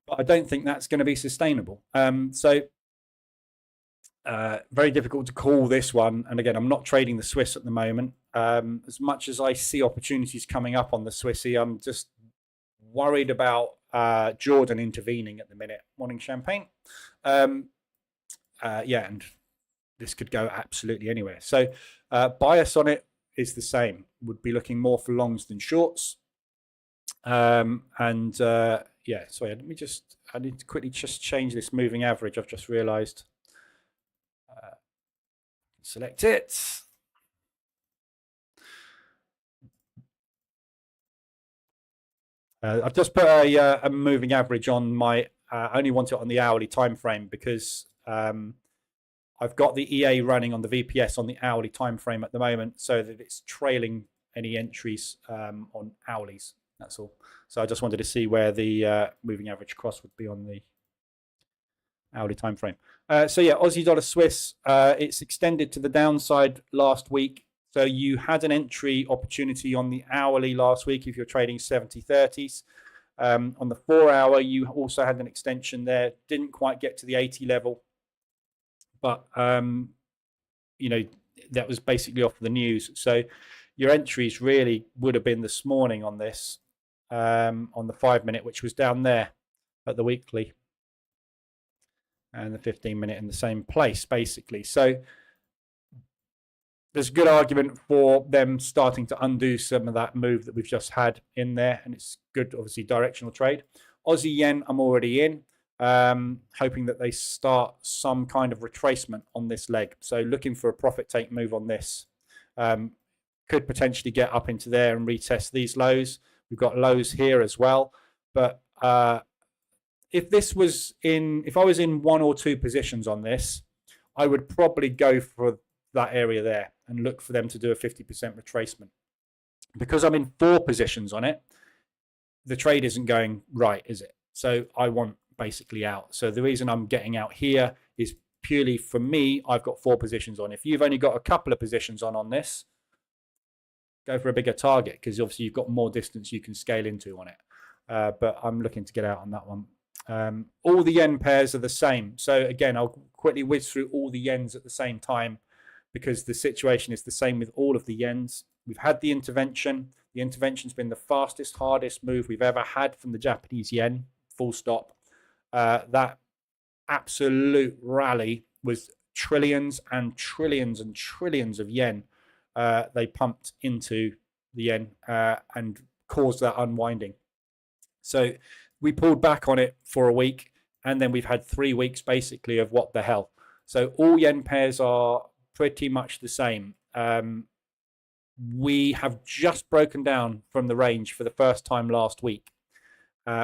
But I don't think that's going to be sustainable. Very difficult to call this one. And again, I'm not trading the Swiss at the moment. As much as I see opportunities coming up on the Swissy, I'm just worried about Jordan intervening at the minute. Morning, Champagne. Yeah, and this could go absolutely anywhere. So bias on it is the same. Would be looking more for longs than shorts. Yeah, sorry, I need to quickly just change this moving average. I've just realized. Select it. I've just put a moving average on my, I only want it on the hourly time frame because I've got the EA running on the VPS on the hourly time frame at the moment so that it's trailing any entries on hourlies. That's all. So I just wanted to see where the moving average cross would be on the hourly time frame. So yeah, Aussie dollar Swiss, it's extended to the downside last week. So you had an entry opportunity on the hourly last week if you're trading 70-30s. On the 4 hour, you also had an extension there. Didn't quite get to the 80 level. But, you know, that was basically off the news. So your entries really would have been this morning on this, on the 5 minute, which was down there at the weekly. And the 15 minute in the same place, basically. So there's a good argument for them starting to undo some of that move that we've just had in there. And it's good, obviously, directional trade. Aussie yen, I'm already in, hoping that they start some kind of retracement on this leg. So looking for a profit take move on this. Could potentially get up into there and retest these lows. We've got lows here as well. But if I was in 1 or 2 positions on this, I would probably go for that area there and look for them to do a 50% retracement. Because I'm in 4 positions on it, the trade isn't going right, is it? So I want basically out. So the reason I'm getting out here is purely for me, I've got 4 positions on. If you've only got a couple of positions on this, go for a bigger target because obviously you've got more distance you can scale into on it. But I'm looking to get out on that one. All the yen pairs are the same. So again, I'll quickly whiz through all the yens at the same time because the situation is the same with all of the yens. We've had the intervention. The intervention's been the fastest, hardest move we've ever had from the Japanese yen, full stop. That absolute rally was trillions and trillions and trillions of yen they pumped into the yen and caused that unwinding. So we pulled back on it for a week, and then we've had 3 weeks basically of what the hell. So all yen pairs are pretty much the same. We have just broken down from the range for the first time last week.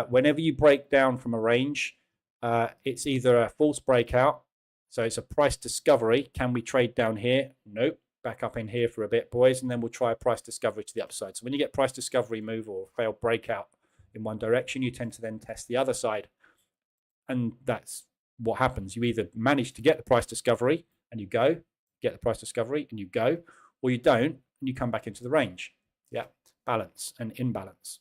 Whenever you break down from a range, it's either a false breakout, so it's a price discovery. Can we trade down here? Nope. Back up in here for a bit, boys, and then we'll try a price discovery to the upside. So when you get price discovery move or failed breakout in one direction, you tend to then test the other side. And that's what happens. You either manage to get the price discovery and you go, get the price discovery and you go, or you don't and you come back into the range. Yeah, balance and imbalance.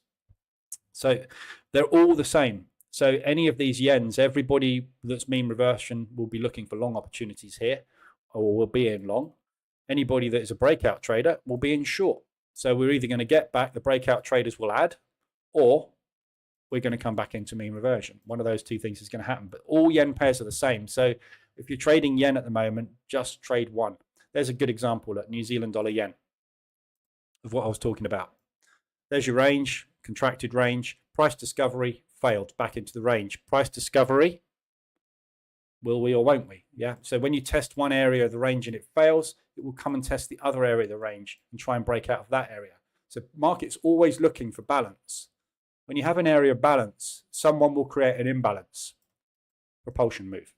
So they're all the same. So any of these yens, everybody that's mean reversion will be looking for long opportunities here or will be in long. Anybody that is a breakout trader will be in short. So we're either going to get back, the breakout traders will add, or we're going to come back into mean reversion. One of those 2 things is going to happen. But all yen pairs are the same. So if you're trading yen at the moment, just trade one. There's a good example at New Zealand dollar yen of what I was talking about. There's your range, contracted range, price discovery, failed, back into the range. Price discovery, will we or won't we? Yeah. So when you test one area of the range and it fails, it will come and test the other area of the range and try and break out of that area. So market's always looking for balance. When you have an area of balance, someone will create an imbalance. Propulsion move.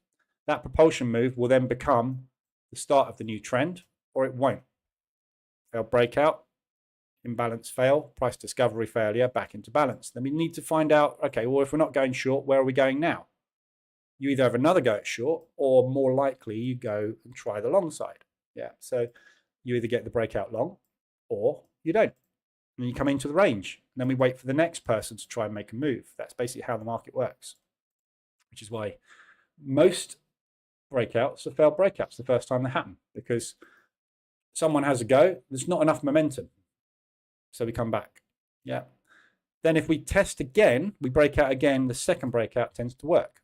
That propulsion move will then become the start of the new trend, or it won't. Fail breakout, imbalance fail, price discovery failure, back into balance. Then we need to find out, okay, well, if we're not going short, where are we going now? You either have another go at short, or more likely you go and try the long side. Yeah, so you either get the breakout long, or you don't. And you come into the range And then we wait for the next person to try and make a move. That's basically how the market works, which is why most breakouts are failed breakouts the first time they happen, because someone has a go, there's not enough momentum. So we come back. Yeah. Then if we test again, we break out again, the second breakout tends to work.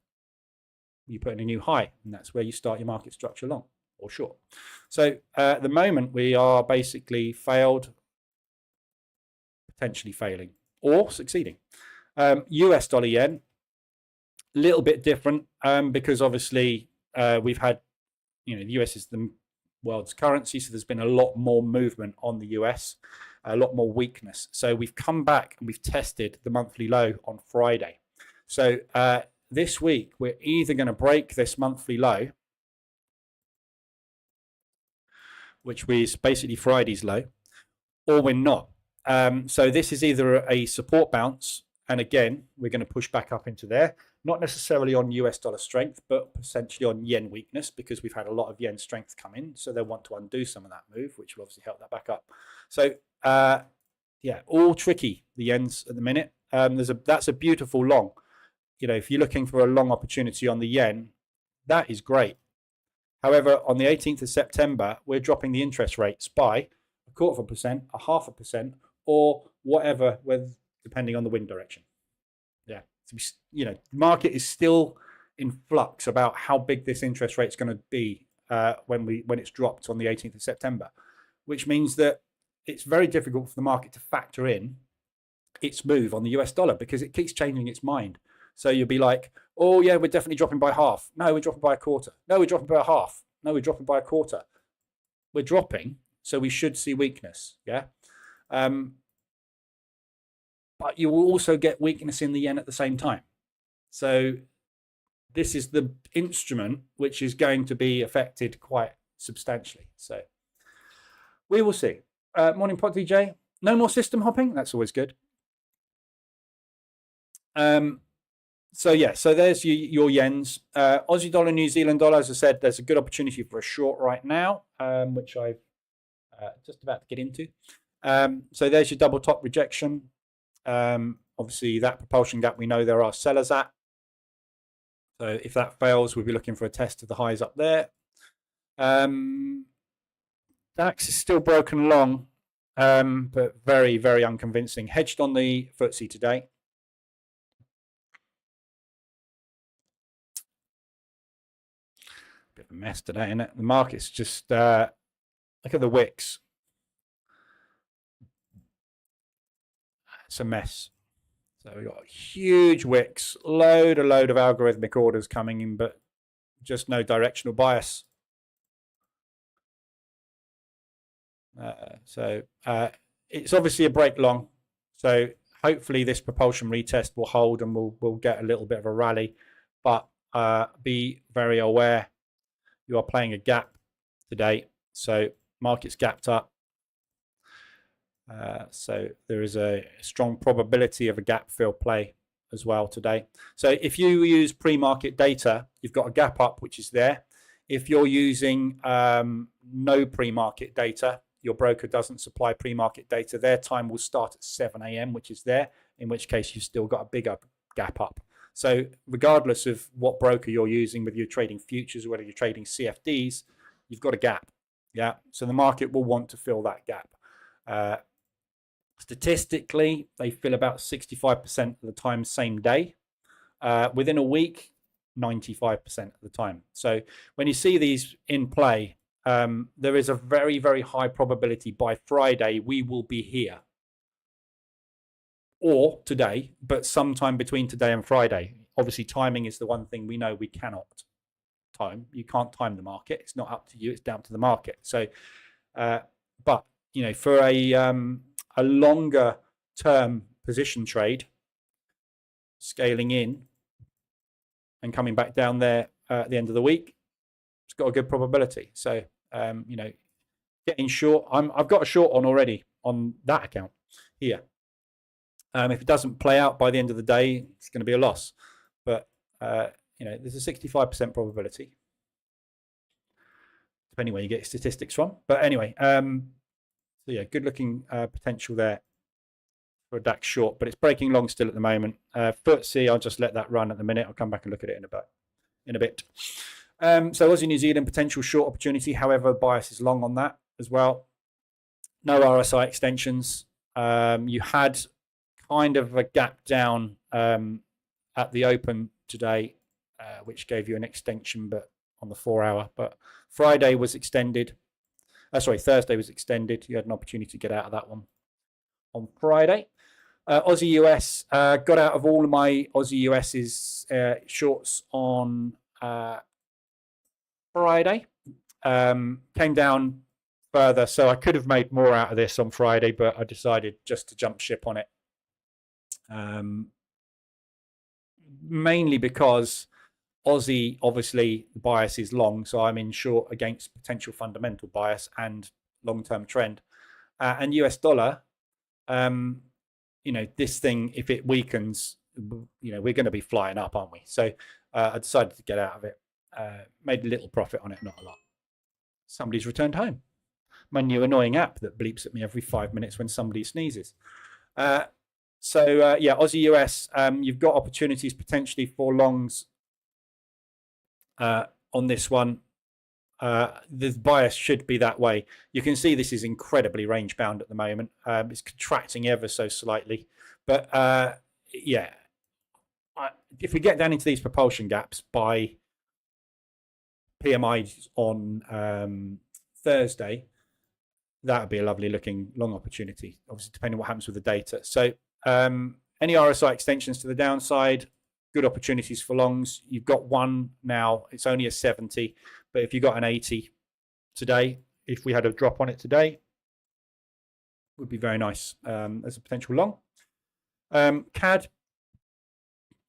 You put in a new high, and that's where you start your market structure long or short. So at the moment, we are basically failed, potentially failing, or succeeding. US dollar yen, a little bit different because obviously we've had, the US is the world's currency, so there's been a lot more movement on the US, a lot more weakness. So we've come back and we've tested the monthly low on Friday. So this week, we're either going to break this monthly low, which was basically Friday's low, or we're not. So this is either a support bounce, and again, we're going to push back up into there, not necessarily on US dollar strength, but essentially on yen weakness, because we've had a lot of yen strength come in. So they want to undo some of that move, which will obviously help that back up. So yeah, all tricky, the yens at the minute. That's a beautiful long. If you're looking for a long opportunity on the yen, that is great. However, on the 18th of September, we're dropping the interest rates by 0.25%, 0.5%, or whatever, depending on the wind direction. Yeah, so the market is still in flux about how big this interest rate is going to be when it's dropped on the 18th of September, which means that it's very difficult for the market to factor in its move on the US dollar because it keeps changing its mind. So you'll be like, oh yeah, we're definitely dropping by half. No, we're dropping by a quarter. No, we're dropping by a half. No, we're dropping by a quarter. We're dropping, so we should see weakness. Yeah. But you will also get weakness in the yen at the same time. So this is the instrument which is going to be affected quite substantially. So we will see. Morning pot DJ. No more system hopping. That's always good. So yeah, so there's your yens. Aussie dollar, New Zealand dollar, as I said, there's a good opportunity for a short right now, which I've just about to get into. So there's your double top rejection. Obviously, that propulsion gap, we know there are sellers at. So if that fails, we'll be looking for a test of the highs up there. DAX is still broken along, but very, very unconvincing. Hedged on the FTSE today. Bit of a mess today, isn't it? The market's just look at the wicks. It's a mess. So we've got huge wicks, load of algorithmic orders coming in, but just no directional bias. So it's obviously a break long. So hopefully this propulsion retest will hold and we'll get a little bit of a rally, but be very aware you are playing a gap today. So market's gapped up. So there is a strong probability of a gap fill play as well today. So if you use pre-market data, you've got a gap up, which is there. If you're using no pre-market data, your broker doesn't supply pre-market data, their time will start at 7 a.m., which is there, in which case you've still got a bigger gap up. So regardless of what broker you're using, whether you're trading futures or whether you're trading CFDs, you've got a gap. Yeah. So the market will want to fill that gap. Statistically, they fill about 65% of the time same day. Within a week, 95% of the time. So when you see these in play, there is a very, very high probability by Friday we will be here. Or today, but sometime between today and Friday. Obviously, timing is the one thing we know we cannot time. You can't time the market. It's not up to you. It's down to the market. So, but, for a longer term position trade, scaling in and coming back down there at the end of the week, it's got a good probability. So, getting short, I've got a short on already on that account here. If it doesn't play out by the end of the day, it's going to be a loss. But, there's a 65% probability, depending where you get your statistics from. But anyway, so yeah, good looking potential there for a DAX short, but it's breaking long still at the moment. FTSE, I'll just let that run at the minute. I'll come back and look at it in a bit. So Aussie New Zealand potential short opportunity. However, bias is long on that as well. No RSI extensions. You had kind of a gap down at the open today, which gave you an extension, but on the 4 hour. But Friday was extended. Thursday was extended. You had an opportunity to get out of that one on Friday. Aussie US, got out of all of my Aussie US's shorts on Friday. Came down further, so I could have made more out of this on Friday, but I decided just to jump ship on it. Mainly because Aussie, obviously, the bias is long, so I'm in short against potential fundamental bias and long-term trend. And US dollar, this thing, if it weakens, we're going to be flying up, aren't we? So I decided to get out of it. Made a little profit on it, not a lot. Somebody's returned home. My new annoying app that bleeps at me every 5 minutes when somebody sneezes. Aussie US, you've got opportunities potentially for longs on this one. The bias should be that way. You can see this is incredibly range bound at the moment. It's contracting ever so slightly, but if we get down into these propulsion gaps by PMIs on Thursday, that would be a lovely looking long opportunity, obviously depending on what happens with the data. So any RSI extensions to the downside, good opportunities for longs. You've got one now. It's only a 70, but if you got an 80 today, if we had a drop on it today, would be very nice as a potential long. CAD.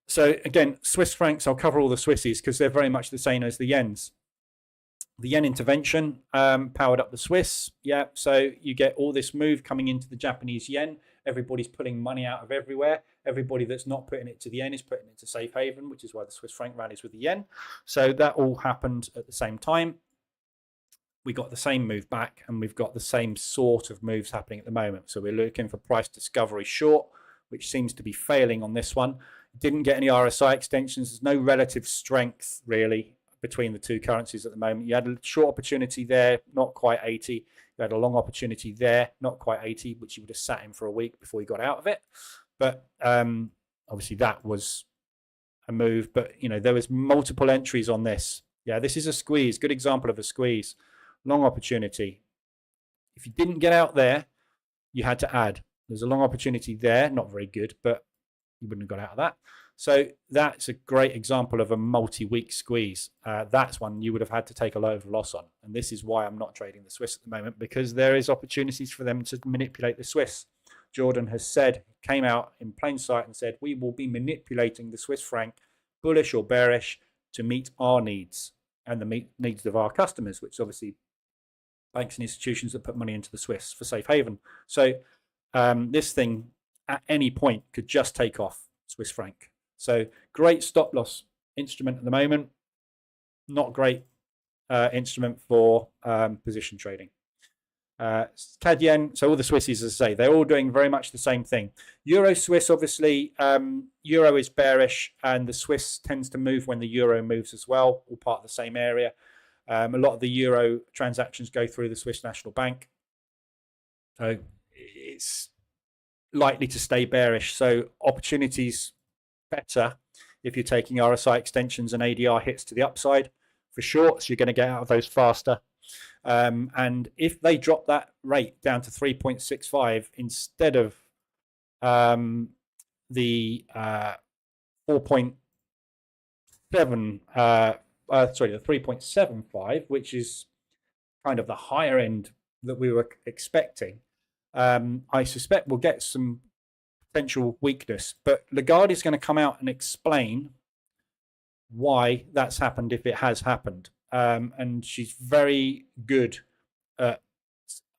So again, Swiss francs, I'll cover all the Swissies because they're very much the same as the yens. The yen intervention powered up the Swiss. Yeah, so you get all this move coming into the Japanese yen. Everybody's pulling money out of everywhere. Everybody that's not putting it to the yen is putting it to safe haven, which is why the Swiss franc rallies with the yen. So that all happened at the same time. We got the same move back, and we've got the same sort of moves happening at the moment. So we're looking for price discovery short, which seems to be failing on this one. Didn't get any RSI extensions. There's no relative strength, really, between the two currencies at the moment. You had a short opportunity there, not quite 80. You had a long opportunity there, not quite 80, which you would have sat in for a week before you got out of it. But obviously that was a move. But, there was multiple entries on this. Yeah, this is a squeeze. Good example of a squeeze. Long opportunity. If you didn't get out there, you had to add. There's a long opportunity there. Not very good, but you wouldn't have got out of that. So that's a great example of a multi-week squeeze. That's one you would have had to take a lot of loss on. And this is why I'm not trading the Swiss at the moment, because there is opportunities for them to manipulate the Swiss. Jordan has said, came out in plain sight and said, we will be manipulating the Swiss franc, bullish or bearish, to meet our needs and the needs of our customers, which obviously banks and institutions that put money into the Swiss for safe haven. So this thing at any point could just take off Swiss franc. So great stop loss instrument at the moment. Not great instrument for position trading. CAD yen, so all the Swissies, as I say, they're all doing very much the same thing. Euro Swiss, obviously, Euro is bearish, and the Swiss tends to move when the Euro moves as well, all part of the same area. A lot of the Euro transactions go through the Swiss National Bank. So it's likely to stay bearish. So opportunities better if you're taking RSI extensions and ADR hits to the upside for shorts. You're going to get out of those faster. And if they drop that rate down to 3.65 instead of the 4.7, the 3.75, which is kind of the higher end that we were expecting, I suspect we'll get some potential weakness. But Lagarde is going to come out and explain why that's happened if it has happened. And she's very good at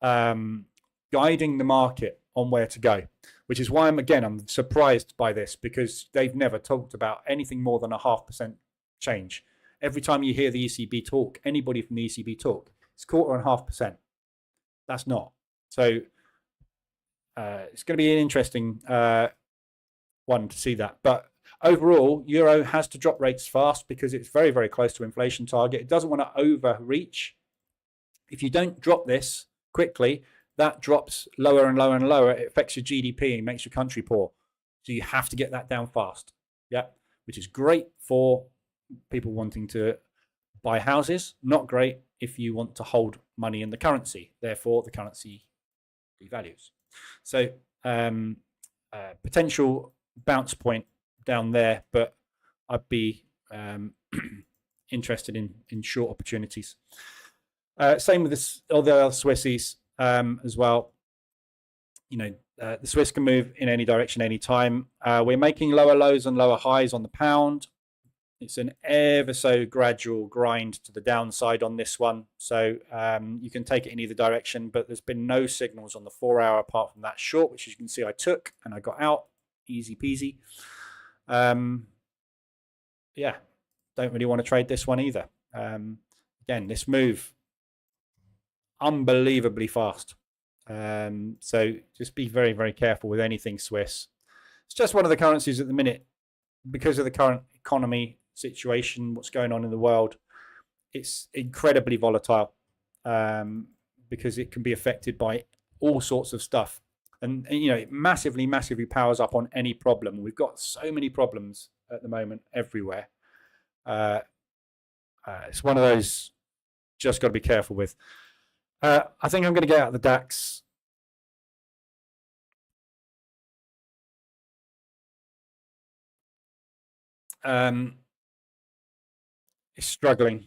guiding the market on where to go, which is why I'm surprised by this, because they've never talked about anything more than a 0.5% change. Every time you hear the ECB talk, anybody from the ECB talk, it's 0.25%. That's not. So it's going to be an interesting one to see that. But overall, euro has to drop rates fast because it's very, very close to inflation target. It doesn't want to overreach. If you don't drop this quickly, that drops lower and lower and lower. It affects your GDP and makes your country poor. So you have to get that down fast. Yeah, which is great for people wanting to buy houses. Not great if you want to hold money in the currency. Therefore, the currency devalues. So potential bounce point down there, but I'd be interested in short opportunities. Same with this, all the other Swissies as well. You know, the Swiss can move in any direction, any time. We're making lower lows and lower highs on the pound. It's an ever so gradual grind to the downside on this one. So you can take it in either direction, but there's been no signals on the 4 hour apart from that short, which you can see I took and I got out. Easy peasy. Yeah, don't really want to trade this one either. Again, this move, unbelievably fast. So just be very, very careful with anything Swiss. It's just one of the currencies at the minute, because of the current economy situation, what's going on in the world. It's incredibly volatile because it can be affected by all sorts of stuff. And you know, it massively, massively powers up on any problem. We've got so many problems at the moment everywhere. It's one of those just got to be careful with. I think I'm going to get out of the DAX. It's struggling.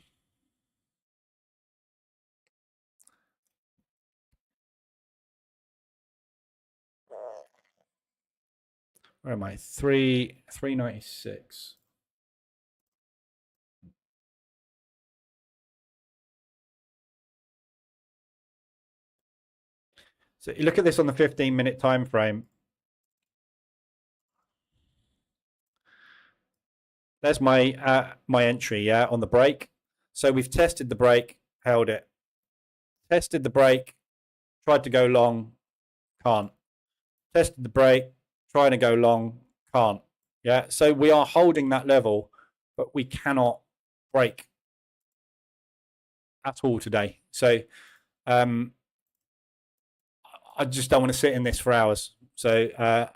Where am I? 396. So you look at this on the 15-minute time frame. There's my my entry, yeah, on the break. So we've tested the break, held it. Tested the break, tried to go long, can't. Tested the break, trying to go long, can't. Yeah, so we are holding that level, but we cannot break at all today. So I just don't want to sit in this for hours. So I'm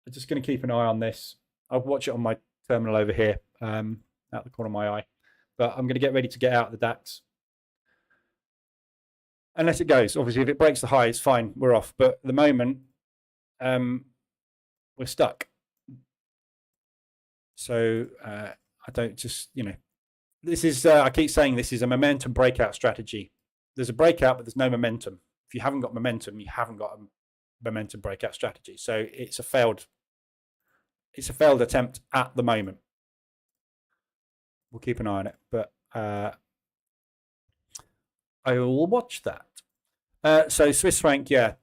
just going to keep an eye on this. I'll watch it on my terminal over here, out the corner of my eye. But I'm going to get ready to get out of the DAX. Unless it goes. Obviously, if it breaks the high, it's fine. We're off. But at the moment, we're stuck. So I don't just, you know, this is, I keep saying this is a momentum breakout strategy. There's a breakout, but there's no momentum. If you haven't got momentum, you haven't got a momentum breakout strategy. So it's a failed attempt at the moment. We'll keep an eye on it, but I will watch that. So Swiss franc, yeah,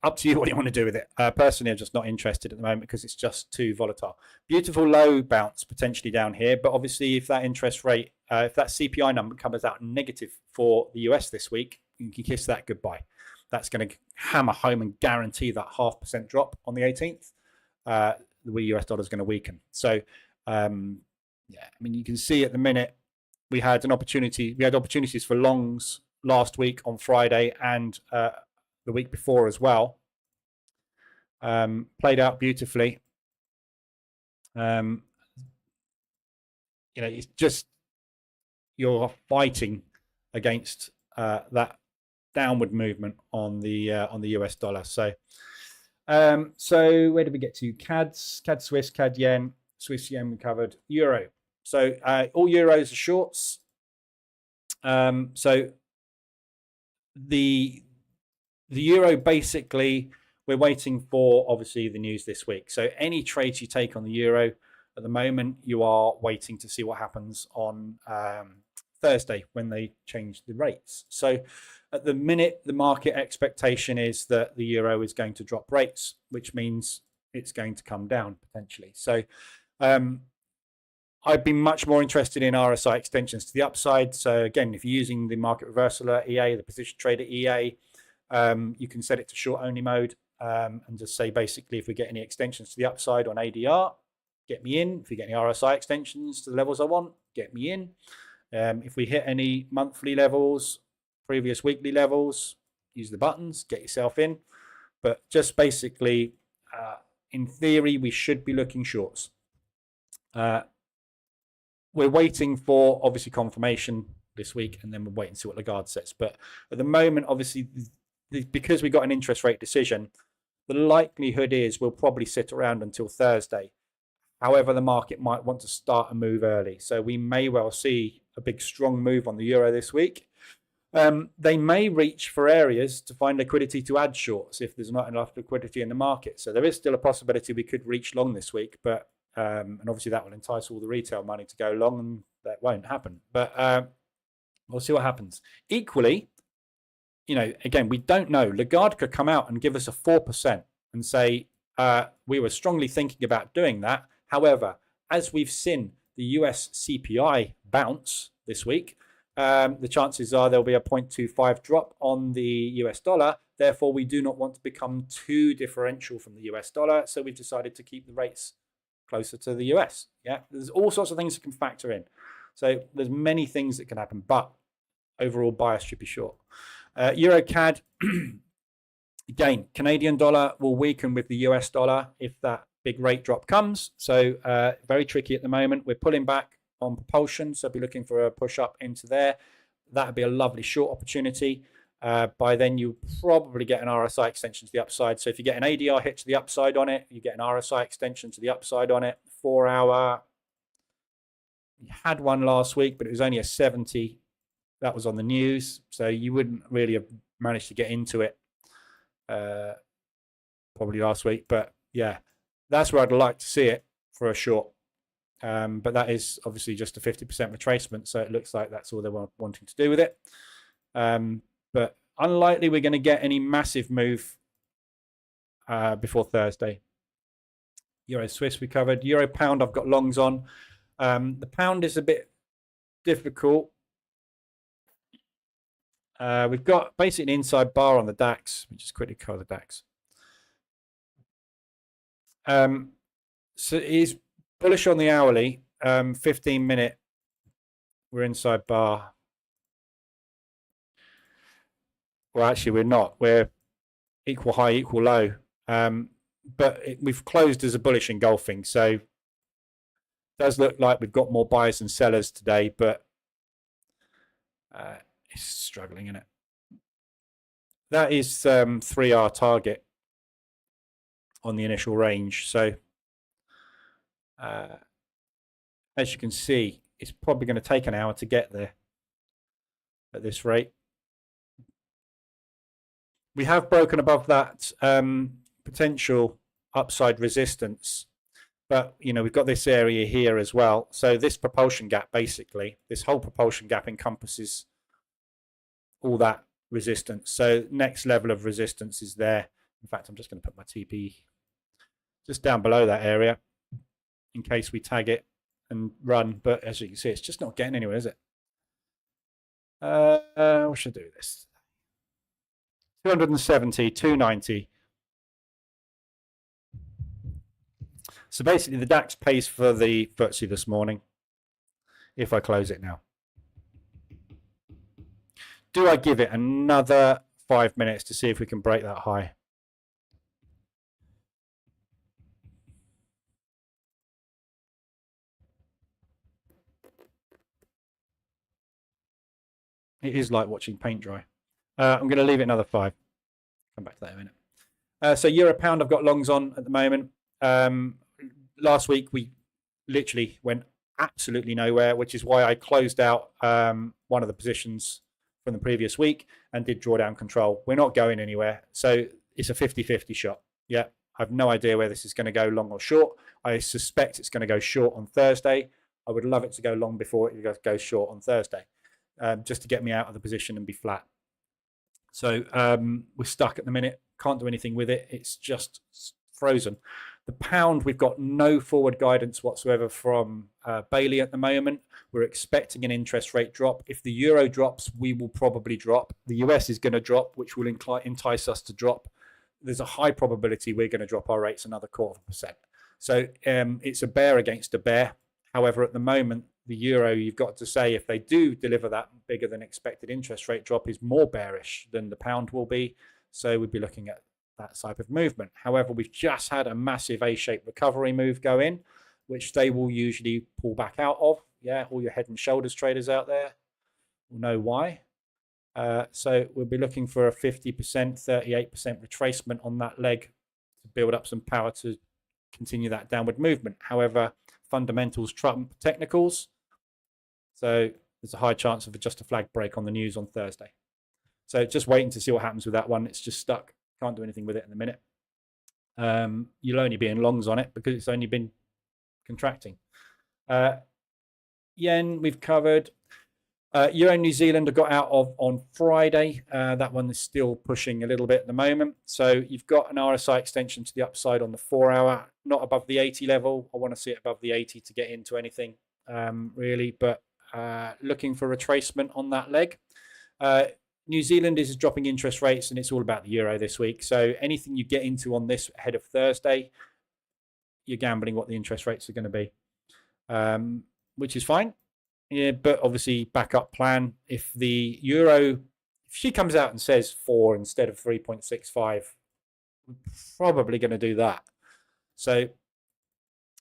up to you what you want to do with it. Personally, I'm just not interested at the moment because it's just too volatile. Beautiful low bounce potentially down here, but obviously if that interest rate, if that CPI number comes out negative for the US this week, you can kiss that goodbye. That's going to hammer home and guarantee that 0.5% drop on the 18th. The US dollar is going to weaken. So, yeah, I mean, you can see at the minute we had an opportunity. We had opportunities for longs last week on Friday and the week before as well. Played out beautifully. You know, it's just you're fighting against that downward movement on the US dollar. So, so where did we get to? CAD Swiss, CAD yen, Swiss yen we covered, euro. So all euros are shorts. So the euro, basically, we're waiting for obviously the news this week. So any trades you take on the euro at the moment, you are waiting to see what happens on Thursday when they change the rates. So at the minute, the market expectation is that the euro is going to drop rates, which means it's going to come down potentially. So I'd be much more interested in RSI extensions to the upside. So again, if you're using the market reversal EA, the position trader EA, you can set it to short only mode. and just say basically if we get any extensions to the upside on ADR, get me in. If we get any RSI extensions to the levels I want, get me in. If we hit any monthly levels, previous weekly levels, use the buttons, get yourself in. But just basically, in theory, we should be looking shorts. We're waiting for, obviously, confirmation this week, and then we'll wait and see what Lagarde says. But at the moment, obviously, because we got an interest rate decision, the likelihood is we'll probably sit around until Thursday. However, the market might want to start a move early. So we may well see a big, strong move on the euro this week. They may reach for areas to find liquidity to add shorts if there's not enough liquidity in the market. So there is still a possibility we could reach long this week, but and obviously that will entice all the retail money to go long, and that won't happen. But we'll see what happens. Equally, again, we don't know. Lagarde could come out and give us a 4% and say we were strongly thinking about doing that. However, as we've seen the US CPI bounce this week, the chances are there'll be a 0.25 drop on the US dollar. Therefore, we do not want to become too differential from the US dollar. So we've decided to keep the rates closer to the US. Yeah, there's all sorts of things that can factor in. So there's many things that can happen, but overall bias should be short. Euro CAD, again, Canadian dollar will weaken with the US dollar if that big rate drop comes. So very tricky at the moment. We're pulling back on propulsion, so be looking for a push up into there. That would be a lovely short opportunity. By then you probably get an RSI extension to the upside. So if you get an ADR hit to the upside on it, you get an RSI extension to the upside on it. 4 hour, you had one last week, but it was only a 70. That was on the news, so you wouldn't really have managed to get into it probably last week. But yeah, that's where I'd like to see it for a short. But that is obviously just a 50% retracement, so it looks like that's all they're wanting to do with it. But unlikely we're going to get any massive move before Thursday. Euro Swiss we covered. Euro pound I've got longs on. The pound is a bit difficult. We've got basically an inside bar on the DAX. Let me just quickly cover the DAX. So it is bullish on the hourly, 15-minute. We're inside bar. Well, actually, we're not. We're equal high, equal low. But we've closed as a bullish engulfing. So it does look like we've got more buyers than sellers today, but it's struggling, isn't it? That is 3R target on the initial range. So as you can see, it's probably going to take an hour to get there at this rate. We have broken above that potential upside resistance, but we've got this area here as well. So this propulsion gap, basically, this whole propulsion gap encompasses all that resistance. So next level of resistance is there. In fact, I'm just going to put my TP just down below that area in case we tag it and run. But as you can see, it's just not getting anywhere, is it? What should I do with this? 270, 290. So basically the DAX pays for the FTSE this morning if I close it now. Do I give it another 5 minutes to see if we can break that high? It is like watching paint dry. I'm going to leave it another 5. Come back to that in a minute. So euro pound I've got longs on at the moment. Last week we literally went absolutely nowhere, which is why I closed out one of the positions from the previous week and did draw down control. We're not going anywhere. So it's a 50-50 shot. Yeah, I have no idea where this is going to go, long or short. I suspect it's going to go short on Thursday. I would love it to go long before it goes short on Thursday, just to get me out of the position and be flat. So we're stuck at the minute. Can't do anything with it. It's just frozen. The pound, we've got no forward guidance whatsoever from Bailey at the moment. We're expecting an interest rate drop. If the euro drops, we will probably drop. The US is going to drop, which will entice us to drop. there's a high probability we're going to drop our rates another 0.25%. So it's a bear against a bear. However, at the moment, the euro, you've got to say, if they do deliver that bigger than expected interest rate drop, is more bearish than the pound will be. So we'd be looking at that type of movement. However, we've just had a massive A-shaped recovery move go in, which they will usually pull back out of. Yeah, all your head and shoulders traders out there will know why. So we'll be looking for a 50%, 38% retracement on that leg to build up some power to continue that downward movement. However, fundamentals trump technicals. So there's a high chance of just a flag break on the news on Thursday. So just waiting to see what happens with that one. It's just stuck. Can't do anything with it in a minute. You'll only be in longs on it because it's only been contracting. Yen we've covered. Euro New Zealand I got out of on Friday. That one is still pushing a little bit at the moment. So you've got an RSI extension to the upside on the 4 hour, not above the 80 level. I want to see it above the 80 to get into anything really, but looking for retracement on that leg. New Zealand is dropping interest rates and it's all about the euro this week. So anything you get into on this ahead of Thursday, you're gambling what the interest rates are going to be, which is fine. Yeah, but obviously backup plan. If the euro, if she comes out and says 4 instead of 3.65, we're probably going to do that. So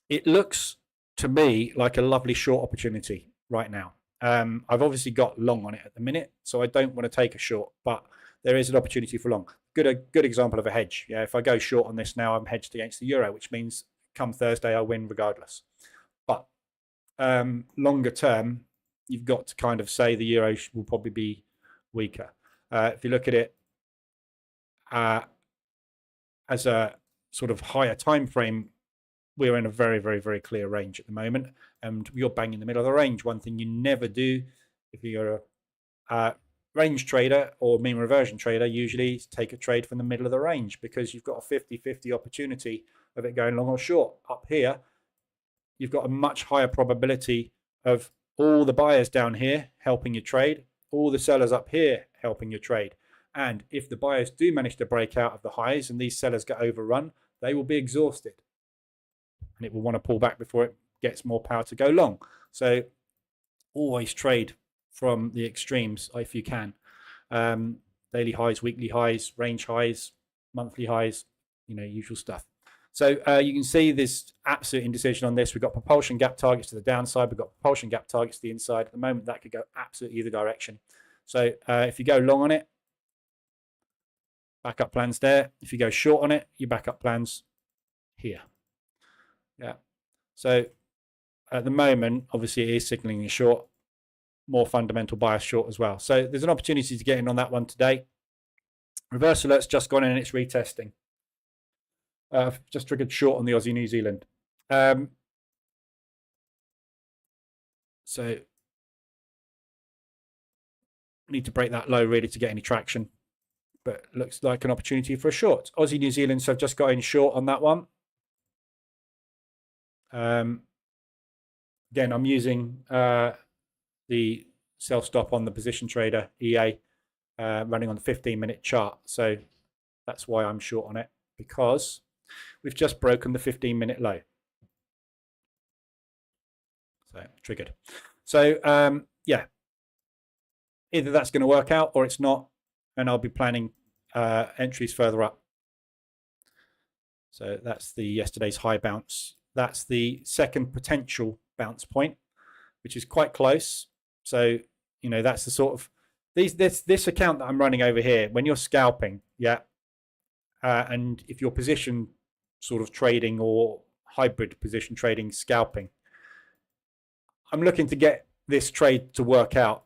it looks to me like a lovely short opportunity right now. I've obviously got long on it at the minute, so I don't want to take a short, but there is an opportunity for long. A good example of a hedge. Yeah, if I go short on this now, I'm hedged against the euro, which means come Thursday I'll win regardless. But longer term, you've got to kind of say the euro will probably be weaker. If you look at it as a sort of higher time frame, we're in a very, very, very clear range at the moment, and you're bang in the middle of the range. One thing you never do if you're a range trader or mean reversion trader, usually take a trade from the middle of the range, because you've got a 50-50 opportunity of it going long or short. Up here, you've got a much higher probability of all the buyers down here helping you trade, all the sellers up here helping you trade. And if the buyers do manage to break out of the highs and these sellers get overrun, they will be exhausted and it will want to pull back before it gets more power to go long. So always trade from the extremes if you can. Daily highs, weekly highs, range highs, monthly highs, usual stuff. So you can see there's absolute indecision on this. We've got propulsion gap targets to the downside. We've got propulsion gap targets to the inside. At the moment, that could go absolutely either direction. So if you go long on it, backup plans there. If you go short on it, your backup plans here. Yeah. So at the moment, obviously, it is signaling a short, more fundamental bias short as well. So there's an opportunity to get in on that one today. Reverse alert's just gone in and it's retesting. Just triggered short on the Aussie New Zealand. So need to break that low really to get any traction, but looks like an opportunity for a short. Aussie New Zealand, so I've just got in short on that one. Again, I'm using the sell stop on the position trader EA running on the 15-minute chart. So that's why I'm short on it, because we've just broken the 15-minute low. So triggered. So yeah, either that's going to work out or it's not, and I'll be planning entries further up. So that's the yesterday's high bounce. That's the second potential bounce point, which is quite close. So that's the sort of this account that I'm running over here. When you're scalping, yeah, and if you're position sort of trading or hybrid position trading, scalping, I'm looking to get this trade to work out,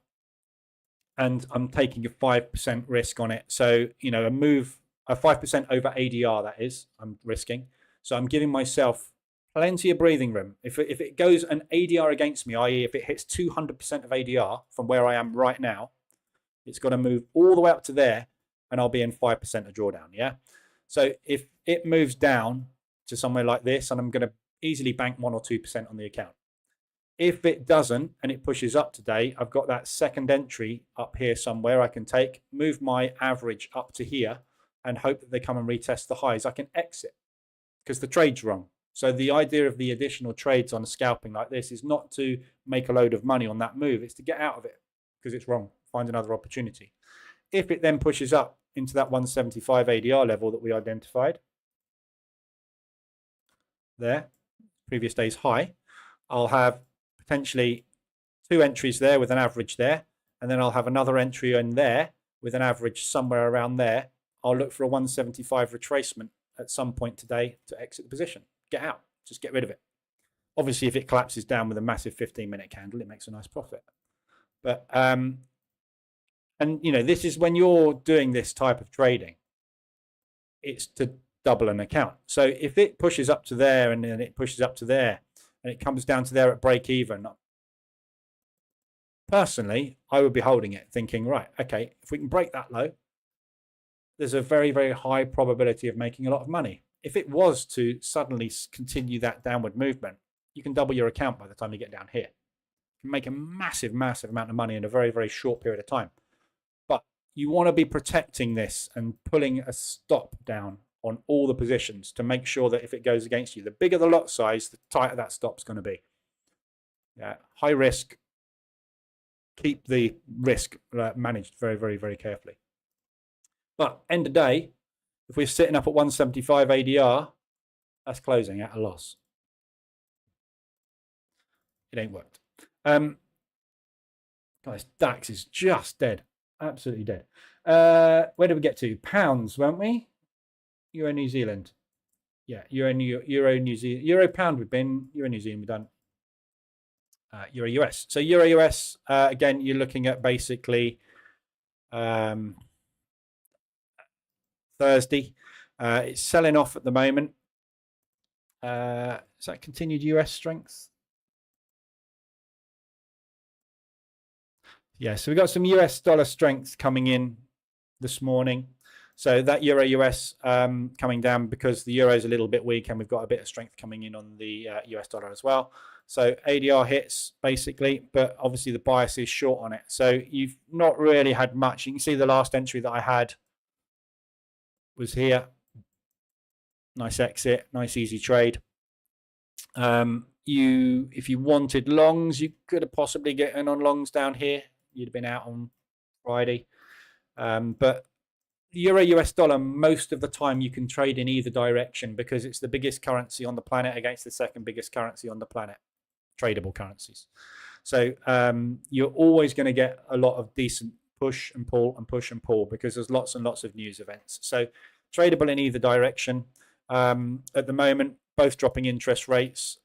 and I'm taking a 5% risk on it. So a move, a 5% over ADR, that is, I'm risking. So I'm giving myself plenty of breathing room. If it goes an ADR against me, i.e. if it hits 200% of ADR from where I am right now, it's got to move all the way up to there, and I'll be in 5% of drawdown. Yeah. So if it moves down to somewhere like this, and I'm going to easily bank 1 or 2% on the account. If it doesn't and it pushes up today, I've got that second entry up here somewhere I can take, move my average up to here, and hope that they come and retest the highs, I can exit because the trade's wrong. So the idea of the additional trades on a scalping like this is not to make a load of money on that move. It's to get out of it because it's wrong. Find another opportunity. If it then pushes up into that 175 ADR level that we identified there, previous day's high, I'll have potentially 2 entries there with an average there, and then I'll have another entry in there with an average somewhere around there. I'll look for a 175 retracement at some point today to exit the position. Get out, just get rid of it. Obviously, if it collapses down with a massive 15-minute candle, it makes a nice profit. But and you know, this is when you're doing this type of trading, it's to double an account. So if it pushes up to there and then it pushes up to there and it comes down to there at break even, personally, I would be holding it thinking, right, okay, if we can break that low, there's a very, very high probability of making a lot of money. If it was to suddenly continue that downward movement, you can double your account by the time you get down here. You can make a massive, massive amount of money in a very, very short period of time. But you want to be protecting this and pulling a stop down on all the positions to make sure that if it goes against you, the bigger the lot size, the tighter that stop's going to be. Yeah, high risk. Keep the risk managed very, very, very carefully. But end of day, if we're sitting up at 175 ADR, that's closing at a loss. It ain't worked. Guys, DAX is just dead. Absolutely dead. Where did we get to? Pounds, weren't we? Euro New Zealand. Yeah, Euro New Zealand. Euro pound we've been. Euro New Zealand we've done. Euro US. So Euro US, again, you're looking at basically Thursday. It's selling off at the moment. Is that continued US strength? Yeah, so we got some US dollar strength coming in this morning. So that Euro US coming down because the euro is a little bit weak and we've got a bit of strength coming in on the US dollar as well. So ADR hits basically, but obviously the bias is short on it. So you've not really had much. You can see the last entry that I had was here. Nice exit, nice easy trade. If you wanted longs, you could have possibly gotten on longs down here. You'd have been out on Friday. But Euro US dollar, most of the time you can trade in either direction because it's the biggest currency on the planet against the second biggest currency on the planet, tradable currencies. So you're always going to get a lot of decent push and pull and push and pull because there's lots and lots of news events. So tradable in either direction. At the moment, both dropping interest rates,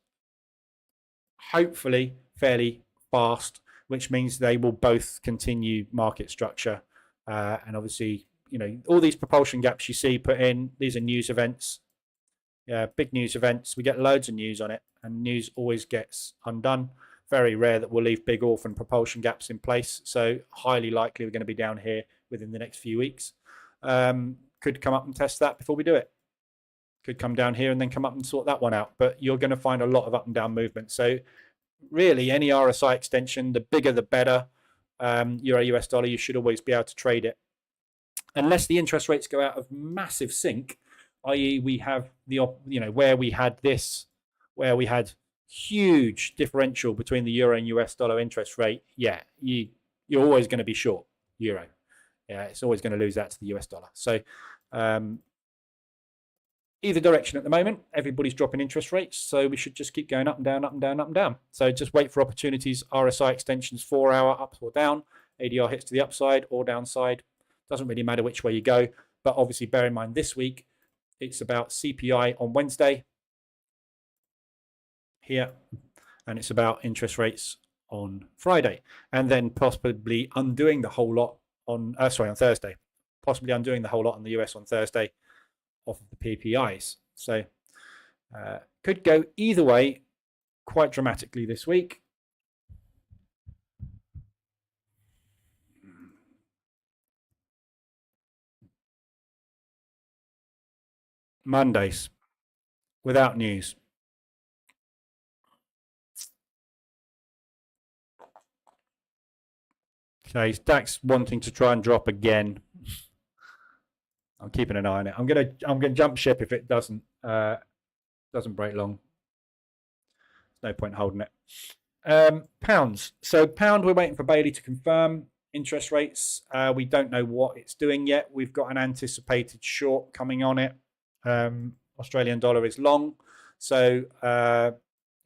hopefully fairly fast, which means they will both continue market structure. And obviously, you know, all these propulsion gaps you see put in, these are news events. Yeah, big news events. We get loads of news on it, and news always gets undone. Very rare that we'll leave big orphan propulsion gaps in place. So highly likely we're going to be down here within the next few weeks. Could come up and test that before we do it. Could come down here and then come up and sort that one out. But you're going to find a lot of up and down movement. So really, any RSI extension, the bigger the better. Euro US dollar, you should always be able to trade it. Unless the interest rates go out of massive sync, i.e. we have the, you know, where we had huge differential between the euro and US dollar interest rate, yeah, you're always going to be short euro. Yeah, it's always going to lose out to the US dollar. So either direction at the moment, everybody's dropping interest rates, so we should just keep going up and down, up and down, up and down. So just wait for opportunities, RSI extensions, 4 hour up or down, ADR hits to the upside or downside. Doesn't really matter which way you go, but obviously bear in mind this week, it's about CPI on Wednesday here, and it's about interest rates on Friday, and then possibly undoing the whole lot on, on Thursday, possibly undoing the whole lot on the US on Thursday off of the PPIs. So could go either way quite dramatically this week. Mondays without news. Okay, DAX wanting to try and drop again. I'm keeping an eye on it. I'm gonna jump ship if it doesn't break long. There's no point holding it. Pounds. So pound, we're waiting for Bailey to confirm interest rates. We don't know what it's doing yet. We've got an anticipated short coming on it. Australian dollar is long. So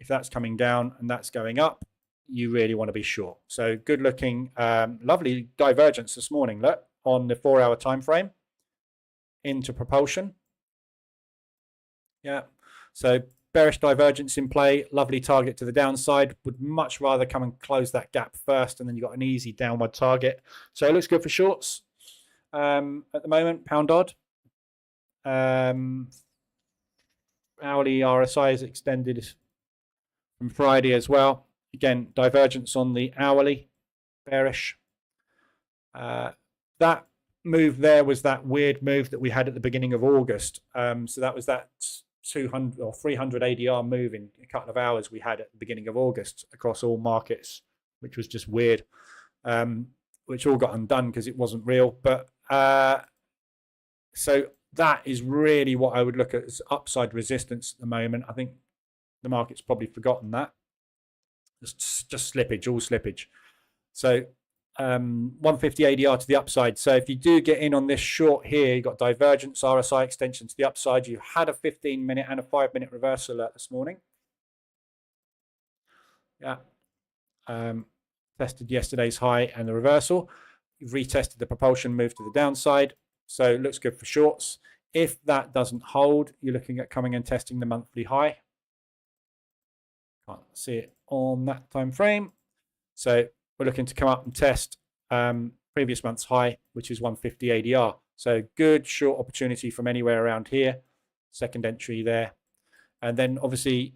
if that's coming down and that's going up, you really want to be short. So good looking, lovely divergence this morning, look, on the 4-hour time frame into propulsion. Yeah. So bearish divergence in play, lovely target to the downside. Would much rather come and close that gap first, and then you've got an easy downward target. So it looks good for shorts at the moment. Pound odd. Hourly RSI is extended from Friday as well. Again, divergence on the hourly, bearish. That move there was that weird move that we had at the beginning of August. So that was that 200 or 300 ADR move in a couple of hours we had at the beginning of August across all markets, which was just weird, which all got undone because it wasn't real. But so that is really what I would look at as upside resistance at the moment. I think the market's probably forgotten that. It's just slippage, all slippage. So 150 ADR to the upside. So if you do get in on this short here, you've got divergence, RSI extension to the upside. You had a 15-minute and a 5-minute reversal alert this morning. Yeah. Tested yesterday's high and the reversal. You've retested the propulsion move to the downside. So it looks good for shorts. If that doesn't hold, you're looking at coming and testing the monthly high. Can't see it on that time frame. So we're looking to come up and test previous month's high, which is 150 ADR. So good short opportunity from anywhere around here. Second entry there. And then obviously,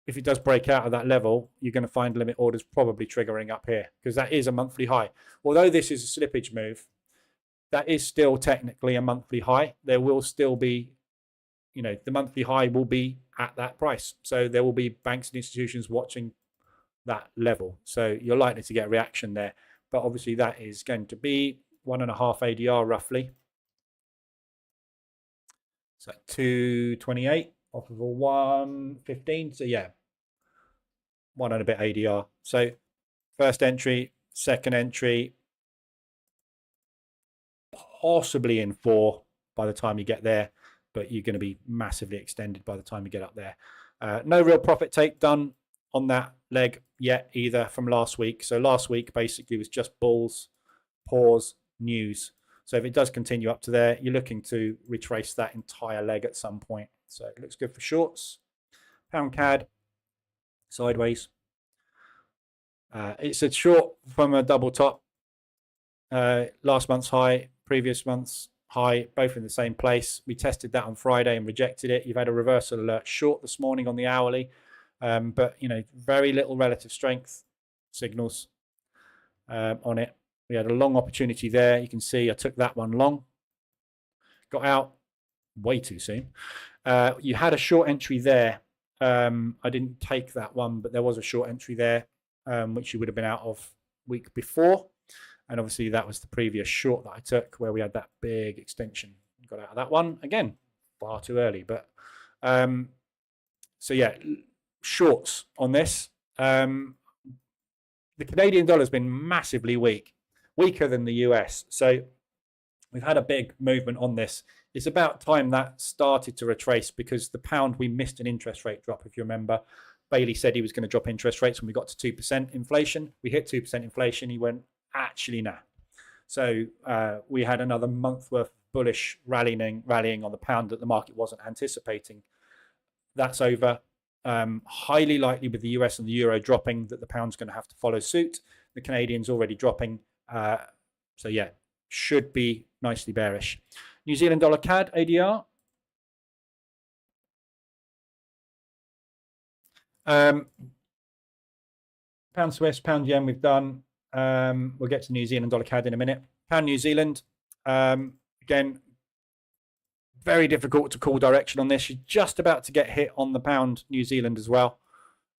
if it does break out of that level, you're going to find limit orders probably triggering up here because that is a monthly high. Although this is a slippage move, that is still technically a monthly high. There will still be, the monthly high will be at that price. So there will be banks and institutions watching that level. So you're likely to get a reaction there. But obviously that is going to be 1.5 ADR roughly. So 228 off of a 115. So yeah, 1 and a bit ADR. So first entry, second entry, possibly in 4 by the time you get there, but you're going to be massively extended by the time you get up there. No real profit take done on that leg yet either from last week. So last week basically was just bulls, pause, news. So if it does continue up to there, you're looking to retrace that entire leg at some point. So it looks good for shorts. Pound CAD, sideways. It's a short from a double top. Last month's high, previous month's high, both in the same place. We tested that on Friday and rejected it. You've had a reversal alert short this morning on the hourly. But, very little relative strength signals on it. We had a long opportunity there. You can see I took that one long. Got out way too soon. You had a short entry there. I didn't take that one, but there was a short entry there, which you would have been out of week before. And obviously that was the previous short that I took where we had that big extension. Got out of that one. Again, far too early. But so yeah, shorts on this. The Canadian dollar has been massively weak, weaker than the US. So we've had a big movement on this. It's about time that started to retrace because the pound, we missed an interest rate drop. If you remember, Bailey said he was going to drop interest rates when we got to 2% inflation. We hit 2% inflation. He went, actually, nah. So we had another month worth of bullish rallying on the pound that the market wasn't anticipating. That's over. Highly likely with the US and the euro dropping that the pound's going to have to follow suit. The Canadian's already dropping. So yeah, should be nicely bearish. New Zealand dollar CAD ADR. Pound Swiss, pound yen we've done. We'll get to New Zealand dollar CAD in a minute. Pound New Zealand. Again, very difficult to call direction on this. You're just about to get hit on the pound New Zealand as well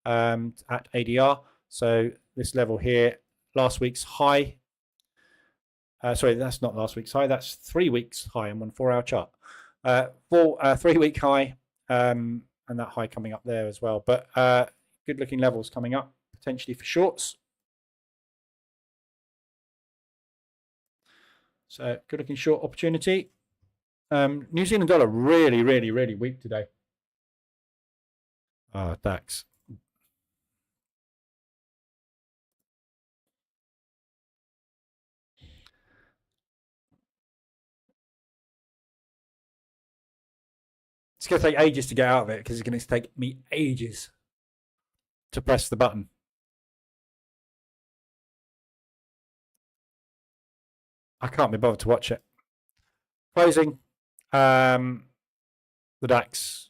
at ADR. So this level here, last week's high. Sorry, that's not last week's high. That's 3 weeks high on 1 4-hour chart. 3-week high, and that high coming up there as well. But good looking levels coming up potentially for shorts. So good looking short opportunity. New Zealand dollar really, really, really weak today. DAX. It's going to take ages to get out of it because it's going to take me ages to press the button. I can't be bothered to watch it. Closing. The DAX.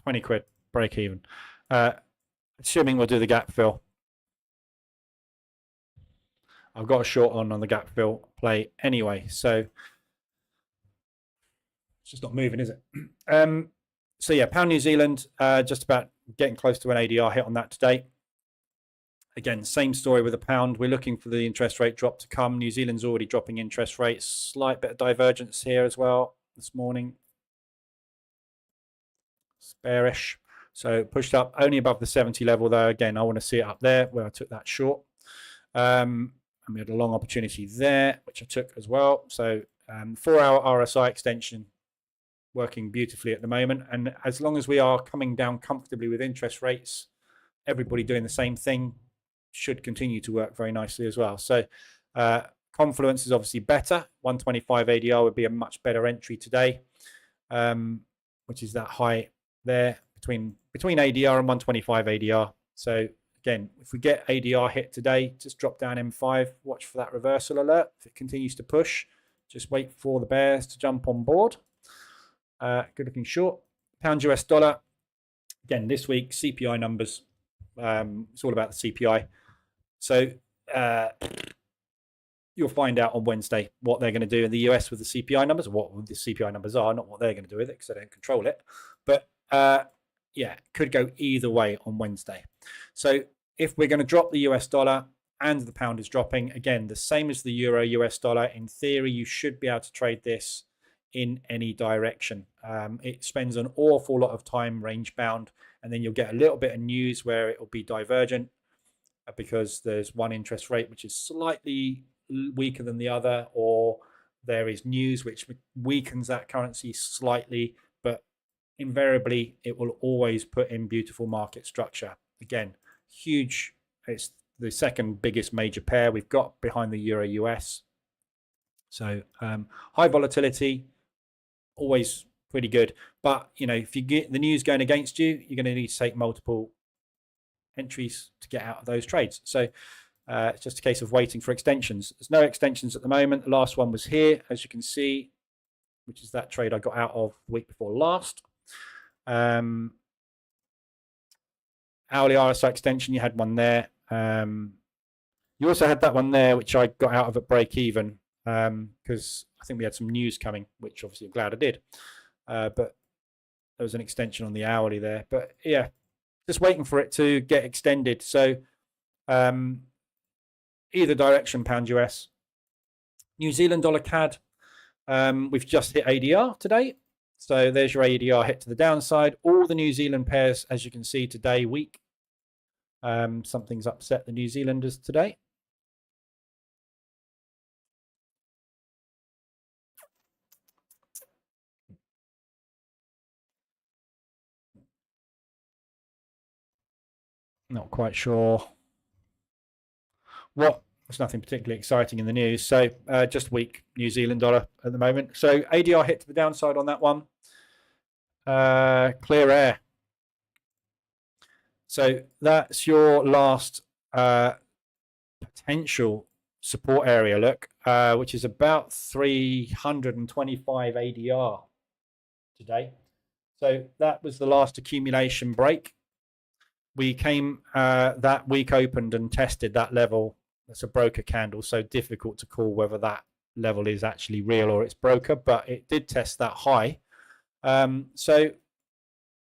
20 quid. Break even. Assuming we'll do the gap fill. I've got a short on the gap fill play anyway. So it's just not moving, is it? So yeah, pound New Zealand, just about getting close to an ADR hit on that today. Again, same story with the pound. We're looking for the interest rate drop to come. New Zealand's already dropping interest rates. Slight bit of divergence here as well this morning. It's bearish. So pushed up only above the 70 level though. Again, I want to see it up there where I took that short. And we had a long opportunity there, which I took as well. So 4-hour RSI extension working beautifully at the moment. And as long as we are coming down comfortably with interest rates, everybody doing the same thing should continue to work very nicely as well. So confluence is obviously better. 125 ADR would be a much better entry today, which is that high there between ADR and 125 ADR. So again, if we get ADR hit today, just drop down M5, watch for that reversal alert. If it continues to push, just wait for the bears to jump on board. Good looking short. Pound US dollar. Again, this week, CPI numbers. It's all about the CPI. So you'll find out on Wednesday what they're going to do in the US with the CPI numbers, or what the CPI numbers are, not what they're going to do with it because they don't control it. But yeah, could go either way on Wednesday. So if we're going to drop the US dollar and the pound is dropping, again, the same as the euro US dollar, in theory, you should be able to trade this in any direction. It spends an awful lot of time range bound, and then you'll get a little bit of news where it will be divergent because there's one interest rate which is slightly weaker than the other, or there is news which weakens that currency slightly, but invariably it will always put in beautiful market structure. Again, huge. It's the second biggest major pair we've got behind the euro US. So high volatility, always pretty good. But you know, if you get the news going against you, you're going to need to take multiple entries to get out of those trades. So it's just a case of waiting for extensions. There's no extensions at the moment. The last one was here, as you can see, which is that trade I got out of the week before last. Hourly RSI extension, you had one there. You also had that one there, which I got out of at break even because I think we had some news coming, which obviously I'm glad I did. But there was an extension on the hourly there. But yeah, just waiting for it to get extended. So either direction, pound US. New Zealand dollar CAD. We've just hit ADR today. So there's your ADR hit to the downside. All the New Zealand pairs, as you can see today, weak. Something's upset the New Zealanders today. Not quite sure what. There's nothing particularly exciting in the news. So just weak New Zealand dollar at the moment. So ADR hit to the downside on that one. Clear air. So that's your last potential support area look, which is about 325 ADR today. So that was the last accumulation break. We came that week, opened and tested that level. That's a broker candle, so difficult to call whether that level is actually real or it's broker, but it did test that high. So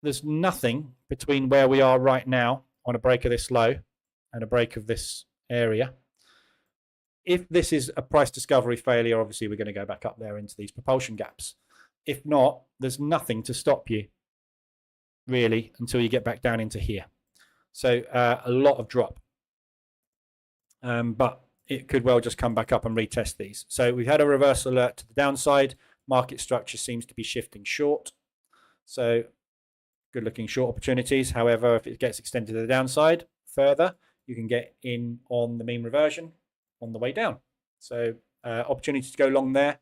there's nothing between where we are right now on a break of this low and a break of this area. if this is a price discovery failure, obviously we're going to go back up there into these propulsion gaps. If not, there's nothing to stop you really until you get back down into here. So a lot of drop, but it could well just come back up and retest these. So we've had a reversal alert to the downside. Market structure seems to be shifting short. So good looking short opportunities. However, if it gets extended to the downside further, you can get in on the mean reversion on the way down. So opportunity to go long there.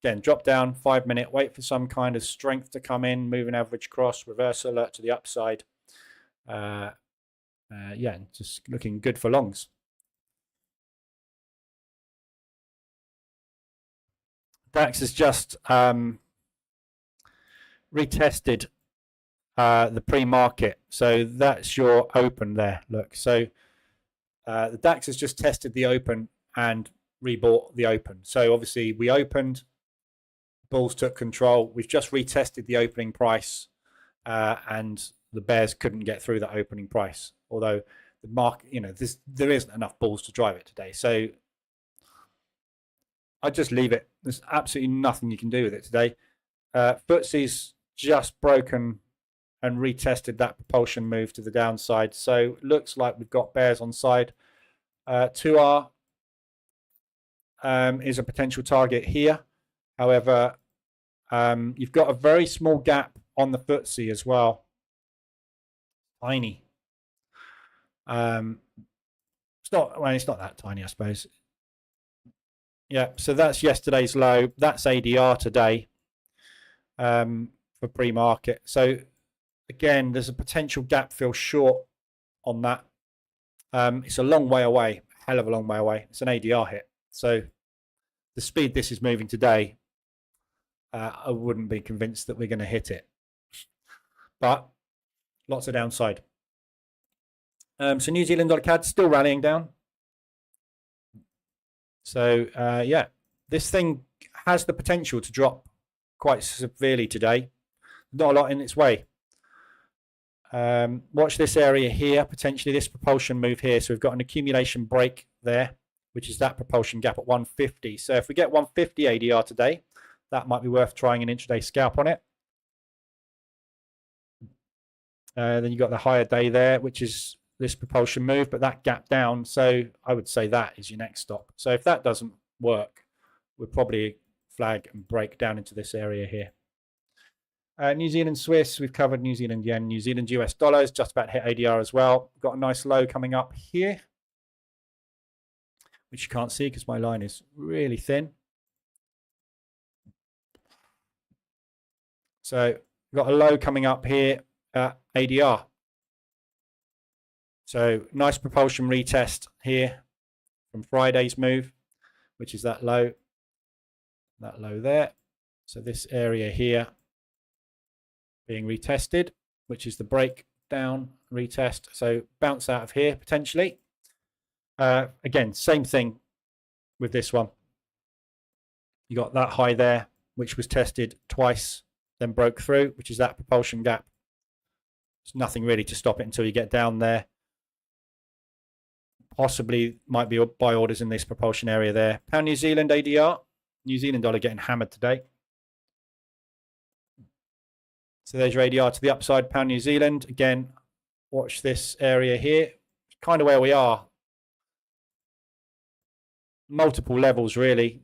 Again, drop down, 5 minute, wait for some kind of strength to come in, moving average cross, reversal alert to the upside. Yeah, just looking good for longs. DAX has just retested the pre-market. So that's your open there. Look, so the DAX has just tested the open and rebought the open. So obviously we opened, bulls took control. We've just retested the opening price and the bears couldn't get through the opening price. Although the market, there isn't enough bulls to drive it today. So I just leave it. There's absolutely nothing you can do with it today. FTSE's just broken and retested that propulsion move to the downside. So looks like we've got bears on side. 2R is a potential target here. However, you've got a very small gap on the FTSE as well. Tiny. It's not that tiny, I suppose. Yeah, so that's yesterday's low. That's ADR today for pre-market. So again, there's a potential gap fill short on that. It's a long way away, hell of a long way away. It's an ADR hit. So the speed this is moving today, I wouldn't be convinced that we're going to hit it. But lots of downside. So New Zealand dollar CAD still rallying down. So yeah, this thing has the potential to drop quite severely today. Not a lot in its way. Watch this area here, potentially this propulsion move here. So we've got an accumulation break there, which is that propulsion gap at 150. So if we get 150 ADR today, that might be worth trying an intraday scalp on it. Then you've got the higher day there, which is this propulsion move, but that gap down. So I would say that is your next stop. So if that doesn't work, we'll probably flag and break down into this area here. New Zealand Swiss, we've covered New Zealand yen. New Zealand US dollars, just about hit ADR as well. Got a nice low coming up here, which you can't see because my line is really thin. So we've got a low coming up here at ADR. So nice propulsion retest here from Friday's move, which is that low there. So this area here being retested, which is the breakdown retest. So bounce out of here potentially. Again, same thing with this one. You got that high there, which was tested twice, then broke through, which is that propulsion gap. There's nothing really to stop it until you get down there. Possibly might be buy orders in this propulsion area there. Pound New Zealand ADR. New Zealand dollar getting hammered today. So there's your ADR to the upside, Pound New Zealand. Again, watch this area here. Kind of where we are. Multiple levels, really.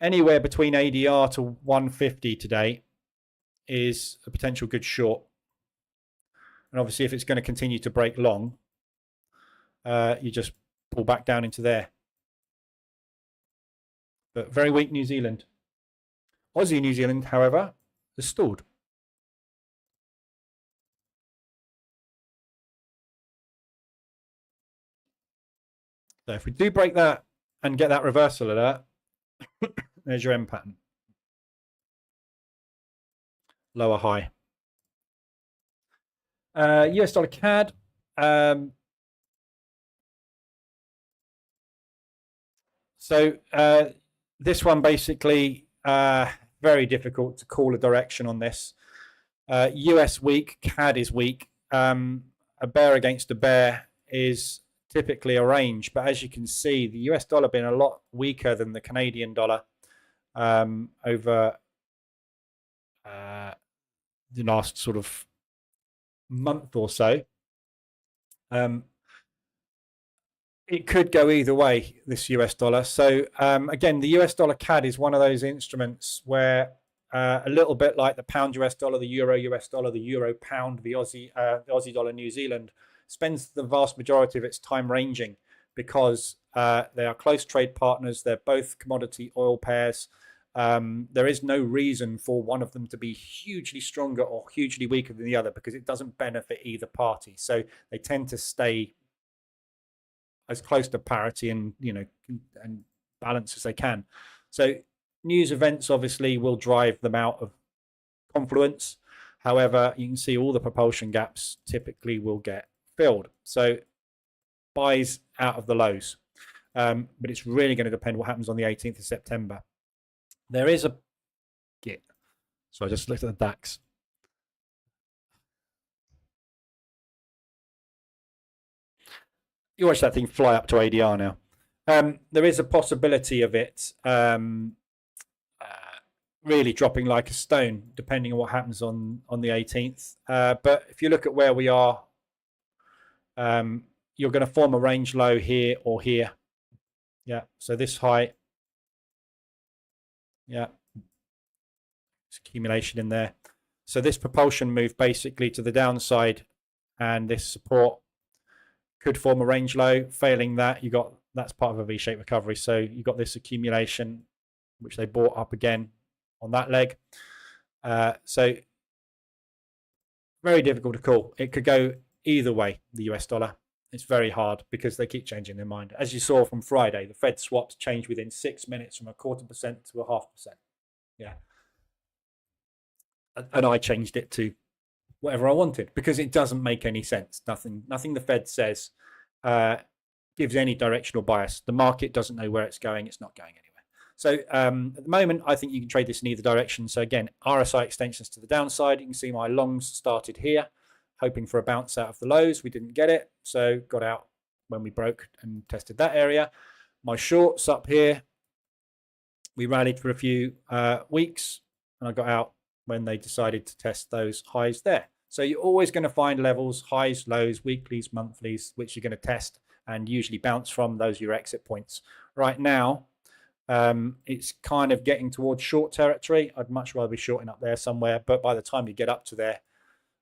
Anywhere between ADR to 150 today is a potential good short. And obviously, if it's going to continue to break long, you just pull back down into there. But very weak New Zealand. Aussie New Zealand, however, has stalled. So if we do break that and get that reversal alert, there's your M pattern. Lower high. US dollar CAD. So this one basically very difficult to call a direction on this. US weak, CAD is weak. A bear against a bear is typically a range, but as you can see, the US dollar been a lot weaker than the Canadian dollar over the last sort of month or so. It could go either way, this US dollar. So again, the US dollar CAD is one of those instruments where a little bit like the pound US dollar, the euro US dollar, the euro pound, the Aussie dollar New Zealand, spends the vast majority of its time ranging because they are close trade partners. They're both commodity oil pairs. There is no reason for one of them to be hugely stronger or hugely weaker than the other because it doesn't benefit either party. So they tend to stay as close to parity and and balance as they can. So news events obviously will drive them out of confluence. However, you can see all the propulsion gaps typically will get filled. So buys out of the lows. But it's really going to depend what happens on the 18th of September. There is a git. So I just looked at the DAX. You watch that thing fly up to ADR now. There is a possibility of it really dropping like a stone, depending on what happens on the 18th. But if you look at where we are, you're going to form a range low here or here. Yeah, so this high. Yeah, it's accumulation in there. So this propulsion move basically to the downside and this support could form a range low. Failing that, that's part of a V-shaped recovery. So you got this accumulation, which they bought up again on that leg. So very difficult to call. It could go either way, the US dollar. It's very hard because they keep changing their mind. As you saw from Friday, the Fed swaps changed within 6 minutes from 0.25% to 0.5%. Yeah. And I changed it to whatever I wanted because it doesn't make any sense. Nothing the Fed says gives any directional bias. The market doesn't know where it's going. It's not going anywhere. So at the moment, I think you can trade this in either direction. So again, RSI extensions to the downside. You can see my longs started here, hoping for a bounce out of the lows. We didn't get it, so got out when we broke and tested that area. My shorts up here, we rallied for a few weeks, and I got out when they decided to test those highs there. So you're always going to find levels, highs, lows, weeklies, monthlies, which you're going to test and usually bounce from. Those are your exit points. Right now, it's kind of getting towards short territory. I'd much rather be shorting up there somewhere, but by the time you get up to there,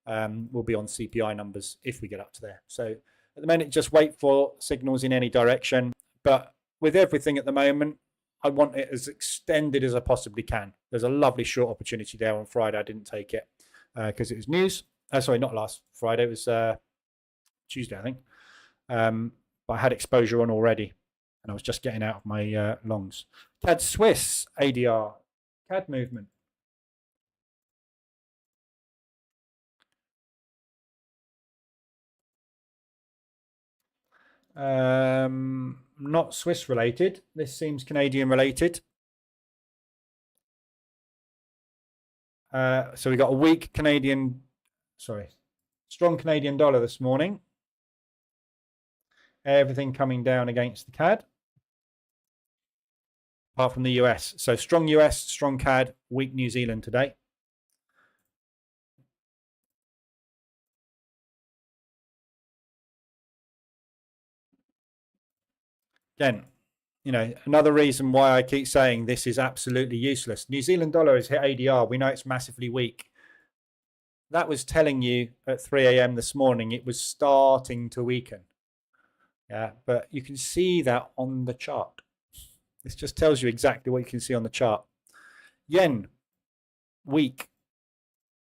we'll be on CPI numbers if we get up to there. So at the moment, just wait for signals in any direction. But with everything at the moment, I want it as extended as I possibly can. There's a lovely short opportunity there on Friday. I didn't take it because it was news. Sorry, not last Friday. It was Tuesday, I think. But I had exposure on already, and I was just getting out of my longs. CAD Swiss ADR, CAD movement. Not Swiss related. This seems Canadian related. So we got a weak strong Canadian dollar this morning. Everything coming down against the CAD, apart from the US. So strong US, strong CAD, weak New Zealand today. Again, another reason why I keep saying this is absolutely useless. New Zealand dollar has hit ADR. We know it's massively weak. That was telling you at 3 a.m. this morning it was starting to weaken. Yeah, but you can see that on the chart. This just tells you exactly what you can see on the chart. Yen, weak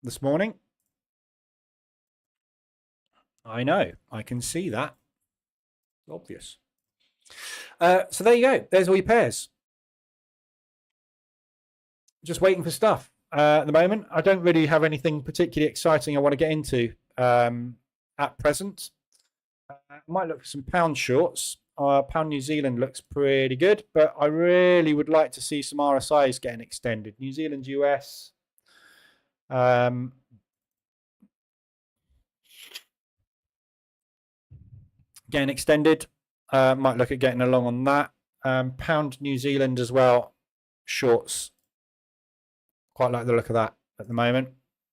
this morning. I know, I can see that. Obvious. So there you go. There's all your pairs. Just waiting for stuff. At the moment, I don't really have anything particularly exciting I want to get into at present. I might look for some pound shorts. Pound New Zealand looks pretty good, but I really would like to see some RSIs getting extended. New Zealand, US. Getting extended. Might look at getting along on that. Pound New Zealand as well. Shorts. Quite like the look of that at the moment.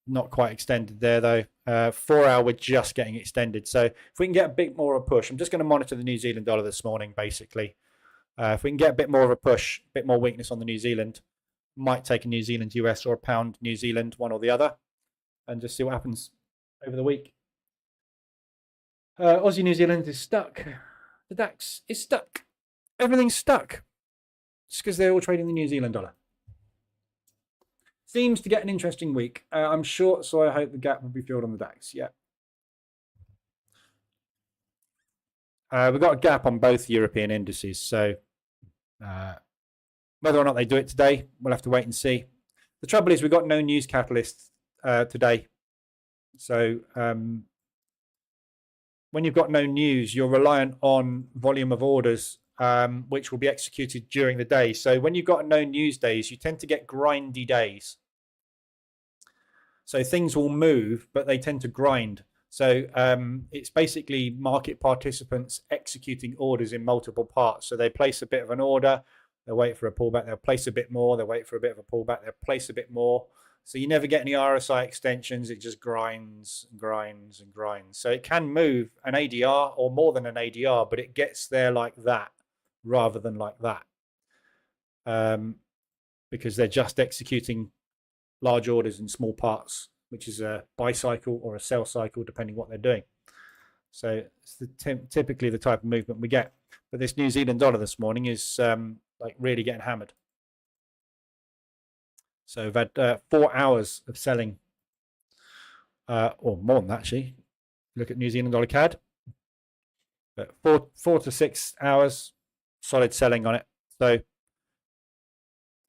Not quite extended there though. 4 hour, we're just getting extended. So if we can get a bit more of a push, I'm just going to monitor the New Zealand dollar this morning, basically. If we can get a bit more of a push, a bit more weakness on the New Zealand, might take a New Zealand US or a pound New Zealand, one or the other, and just see what happens over the week. Aussie New Zealand is stuck. The DAX is stuck. Everything's stuck. Just because they're all trading the New Zealand dollar. Seems to get an interesting week. I'm short, so I hope the gap will be filled on the DAX. Yeah. We've got a gap on both European indices, so whether or not they do it today, we'll have to wait and see. The trouble is we've got no news catalyst today. So when you've got no news, you're reliant on volume of orders, which will be executed during the day. So when you've got no news days, you tend to get grindy days. So things will move, but they tend to grind. So it's basically market participants executing orders in multiple parts. So they place a bit of an order, they'll wait for a pullback, they'll place a bit more, they'll wait for a bit of a pullback, they'll place a bit more. So you never get any RSI extensions, it just grinds and grinds and grinds. So it can move an ADR or more than an ADR, but it gets there like that rather than like that. Because they're just executing large orders in small parts, which is a buy cycle or a sell cycle, depending what they're doing. So it's typically the type of movement we get. But this New Zealand dollar this morning is like really getting hammered. So we've had 4 hours of selling, or more than that actually. Look at New Zealand dollar CAD. But 4 to 6 hours solid selling on it. So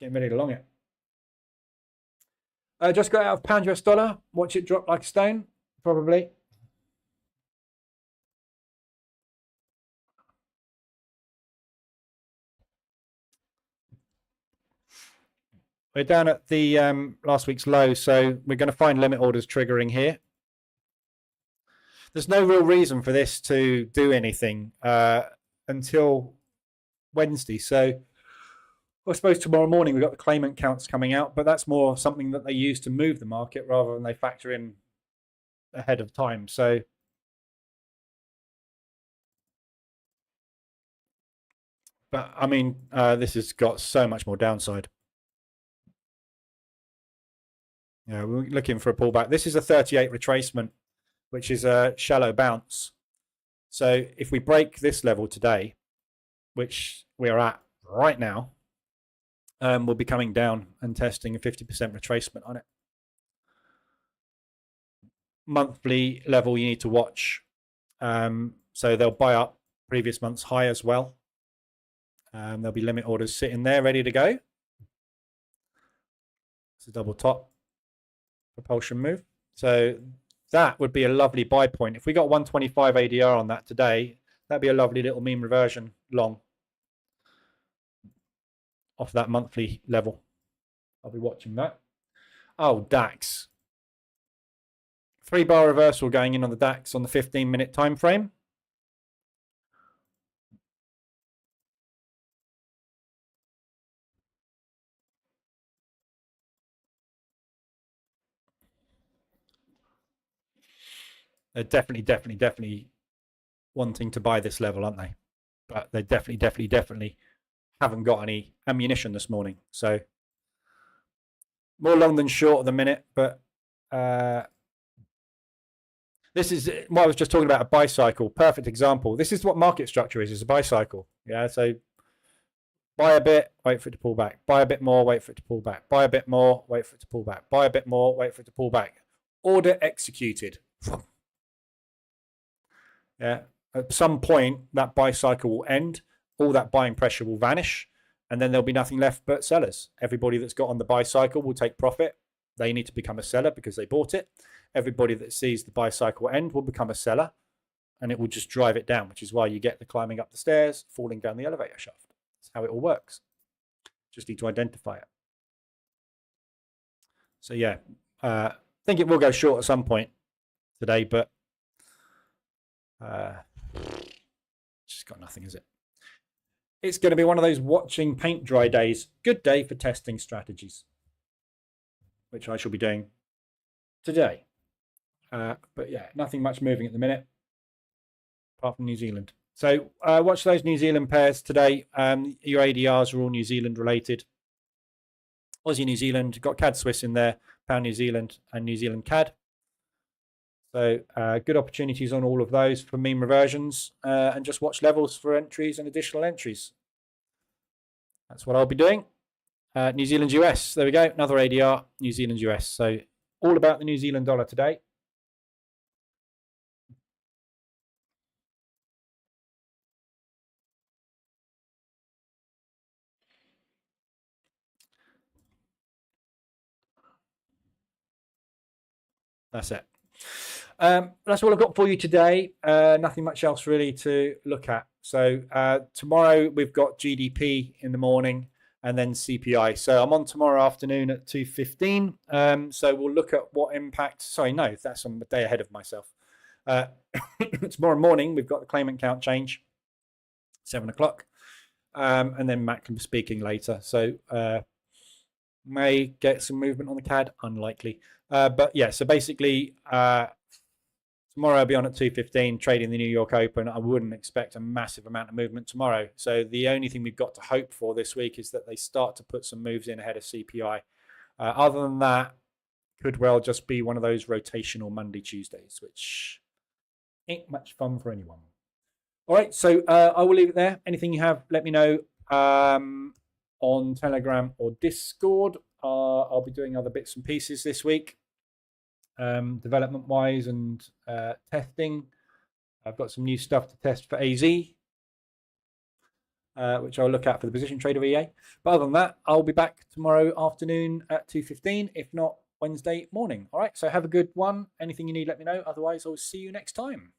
getting ready to long it. Just got out of pound US dollar. Watch it drop like a stone, probably. We're down at the last week's low, so we're going to find limit orders triggering here. There's no real reason for this to do anything until Wednesday. So I suppose tomorrow morning we've got the claimant counts coming out, but that's more something that they use to move the market rather than they factor in ahead of time. So but I mean, this has got so much more downside. Yeah, we're looking for a pullback. This is a 38 retracement, which is a shallow bounce. So if we break this level today, which we are at right now, we'll be coming down and testing a 50% retracement on it. Monthly level you need to watch. So they'll buy up previous month's high as well. There'll be limit orders sitting there ready to go. It's a double top propulsion move. So that would be a lovely buy point. If we got 125 ADR on that today, that'd be a lovely little mean reversion long off that monthly level. I'll be watching that. Oh, DAX. 3-bar reversal going in on the DAX on the 15-minute time frame. They're definitely wanting to buy this level, aren't they? But they definitely haven't got any ammunition this morning. So more long than short at the minute. But this is what I was just talking about, a buy cycle. Perfect example. This is what market structure is a buy cycle. Yeah, so buy a bit, wait for it to pull back. Buy a bit more, wait for it to pull back. Buy a bit more, wait for it to pull back. Buy a bit more, wait for it to pull back. Order executed. Yeah, at some point that buy cycle will end, all that buying pressure will vanish, and then there'll be nothing left but sellers. Everybody that's got on the buy cycle will take profit. They need to become a seller because they bought it. Everybody that sees the buy cycle end will become a seller, and it will just drive it down, which is why you get the climbing up the stairs, falling down the elevator shaft. That's how it all works. Just need to identify it. So yeah, I think it will go short at some point today, but just got nothing, is it? It's going to be one of those watching paint dry days. Good day for testing strategies, which I shall be doing today. But yeah, nothing much moving at the minute, apart from New Zealand. So watch those New Zealand pairs today. Your ADRs are all New Zealand related. Aussie New Zealand, got CAD Swiss in there, Pound New Zealand, and New Zealand CAD. So good opportunities on all of those for mean reversions, and just watch levels for entries and additional entries. That's what I'll be doing. New Zealand US, there we go, another ADR, New Zealand US. So all about the New Zealand dollar today. That's it. That's all I've got for you today. Nothing much else really to look at. So tomorrow we've got GDP in the morning and then CPI. So I'm on tomorrow afternoon at 2:15. So we'll look at what impact. Sorry, no, that's on the day ahead of myself. Tomorrow morning we've got the claimant count change, 7 o'clock, and then Matt can be speaking later. So may get some movement on the CAD, unlikely. But yeah, so basically tomorrow I'll be on at 2:15 trading the New York Open. I wouldn't expect a massive amount of movement tomorrow. So the only thing we've got to hope for this week is that they start to put some moves in ahead of CPI. Other than that, could well just be one of those rotational Monday, Tuesdays, which ain't much fun for anyone. All right, so I will leave it there. Anything you have, let me know on Telegram or Discord. I'll be doing other bits and pieces this week, development wise and testing. I've got some new stuff to test for AZ, which I'll look at for the position trader EA. But other than that, I'll be back tomorrow afternoon at 2:15, if not Wednesday morning. All right, so have a good one. Anything you need, let me know. Otherwise, I'll see you next time.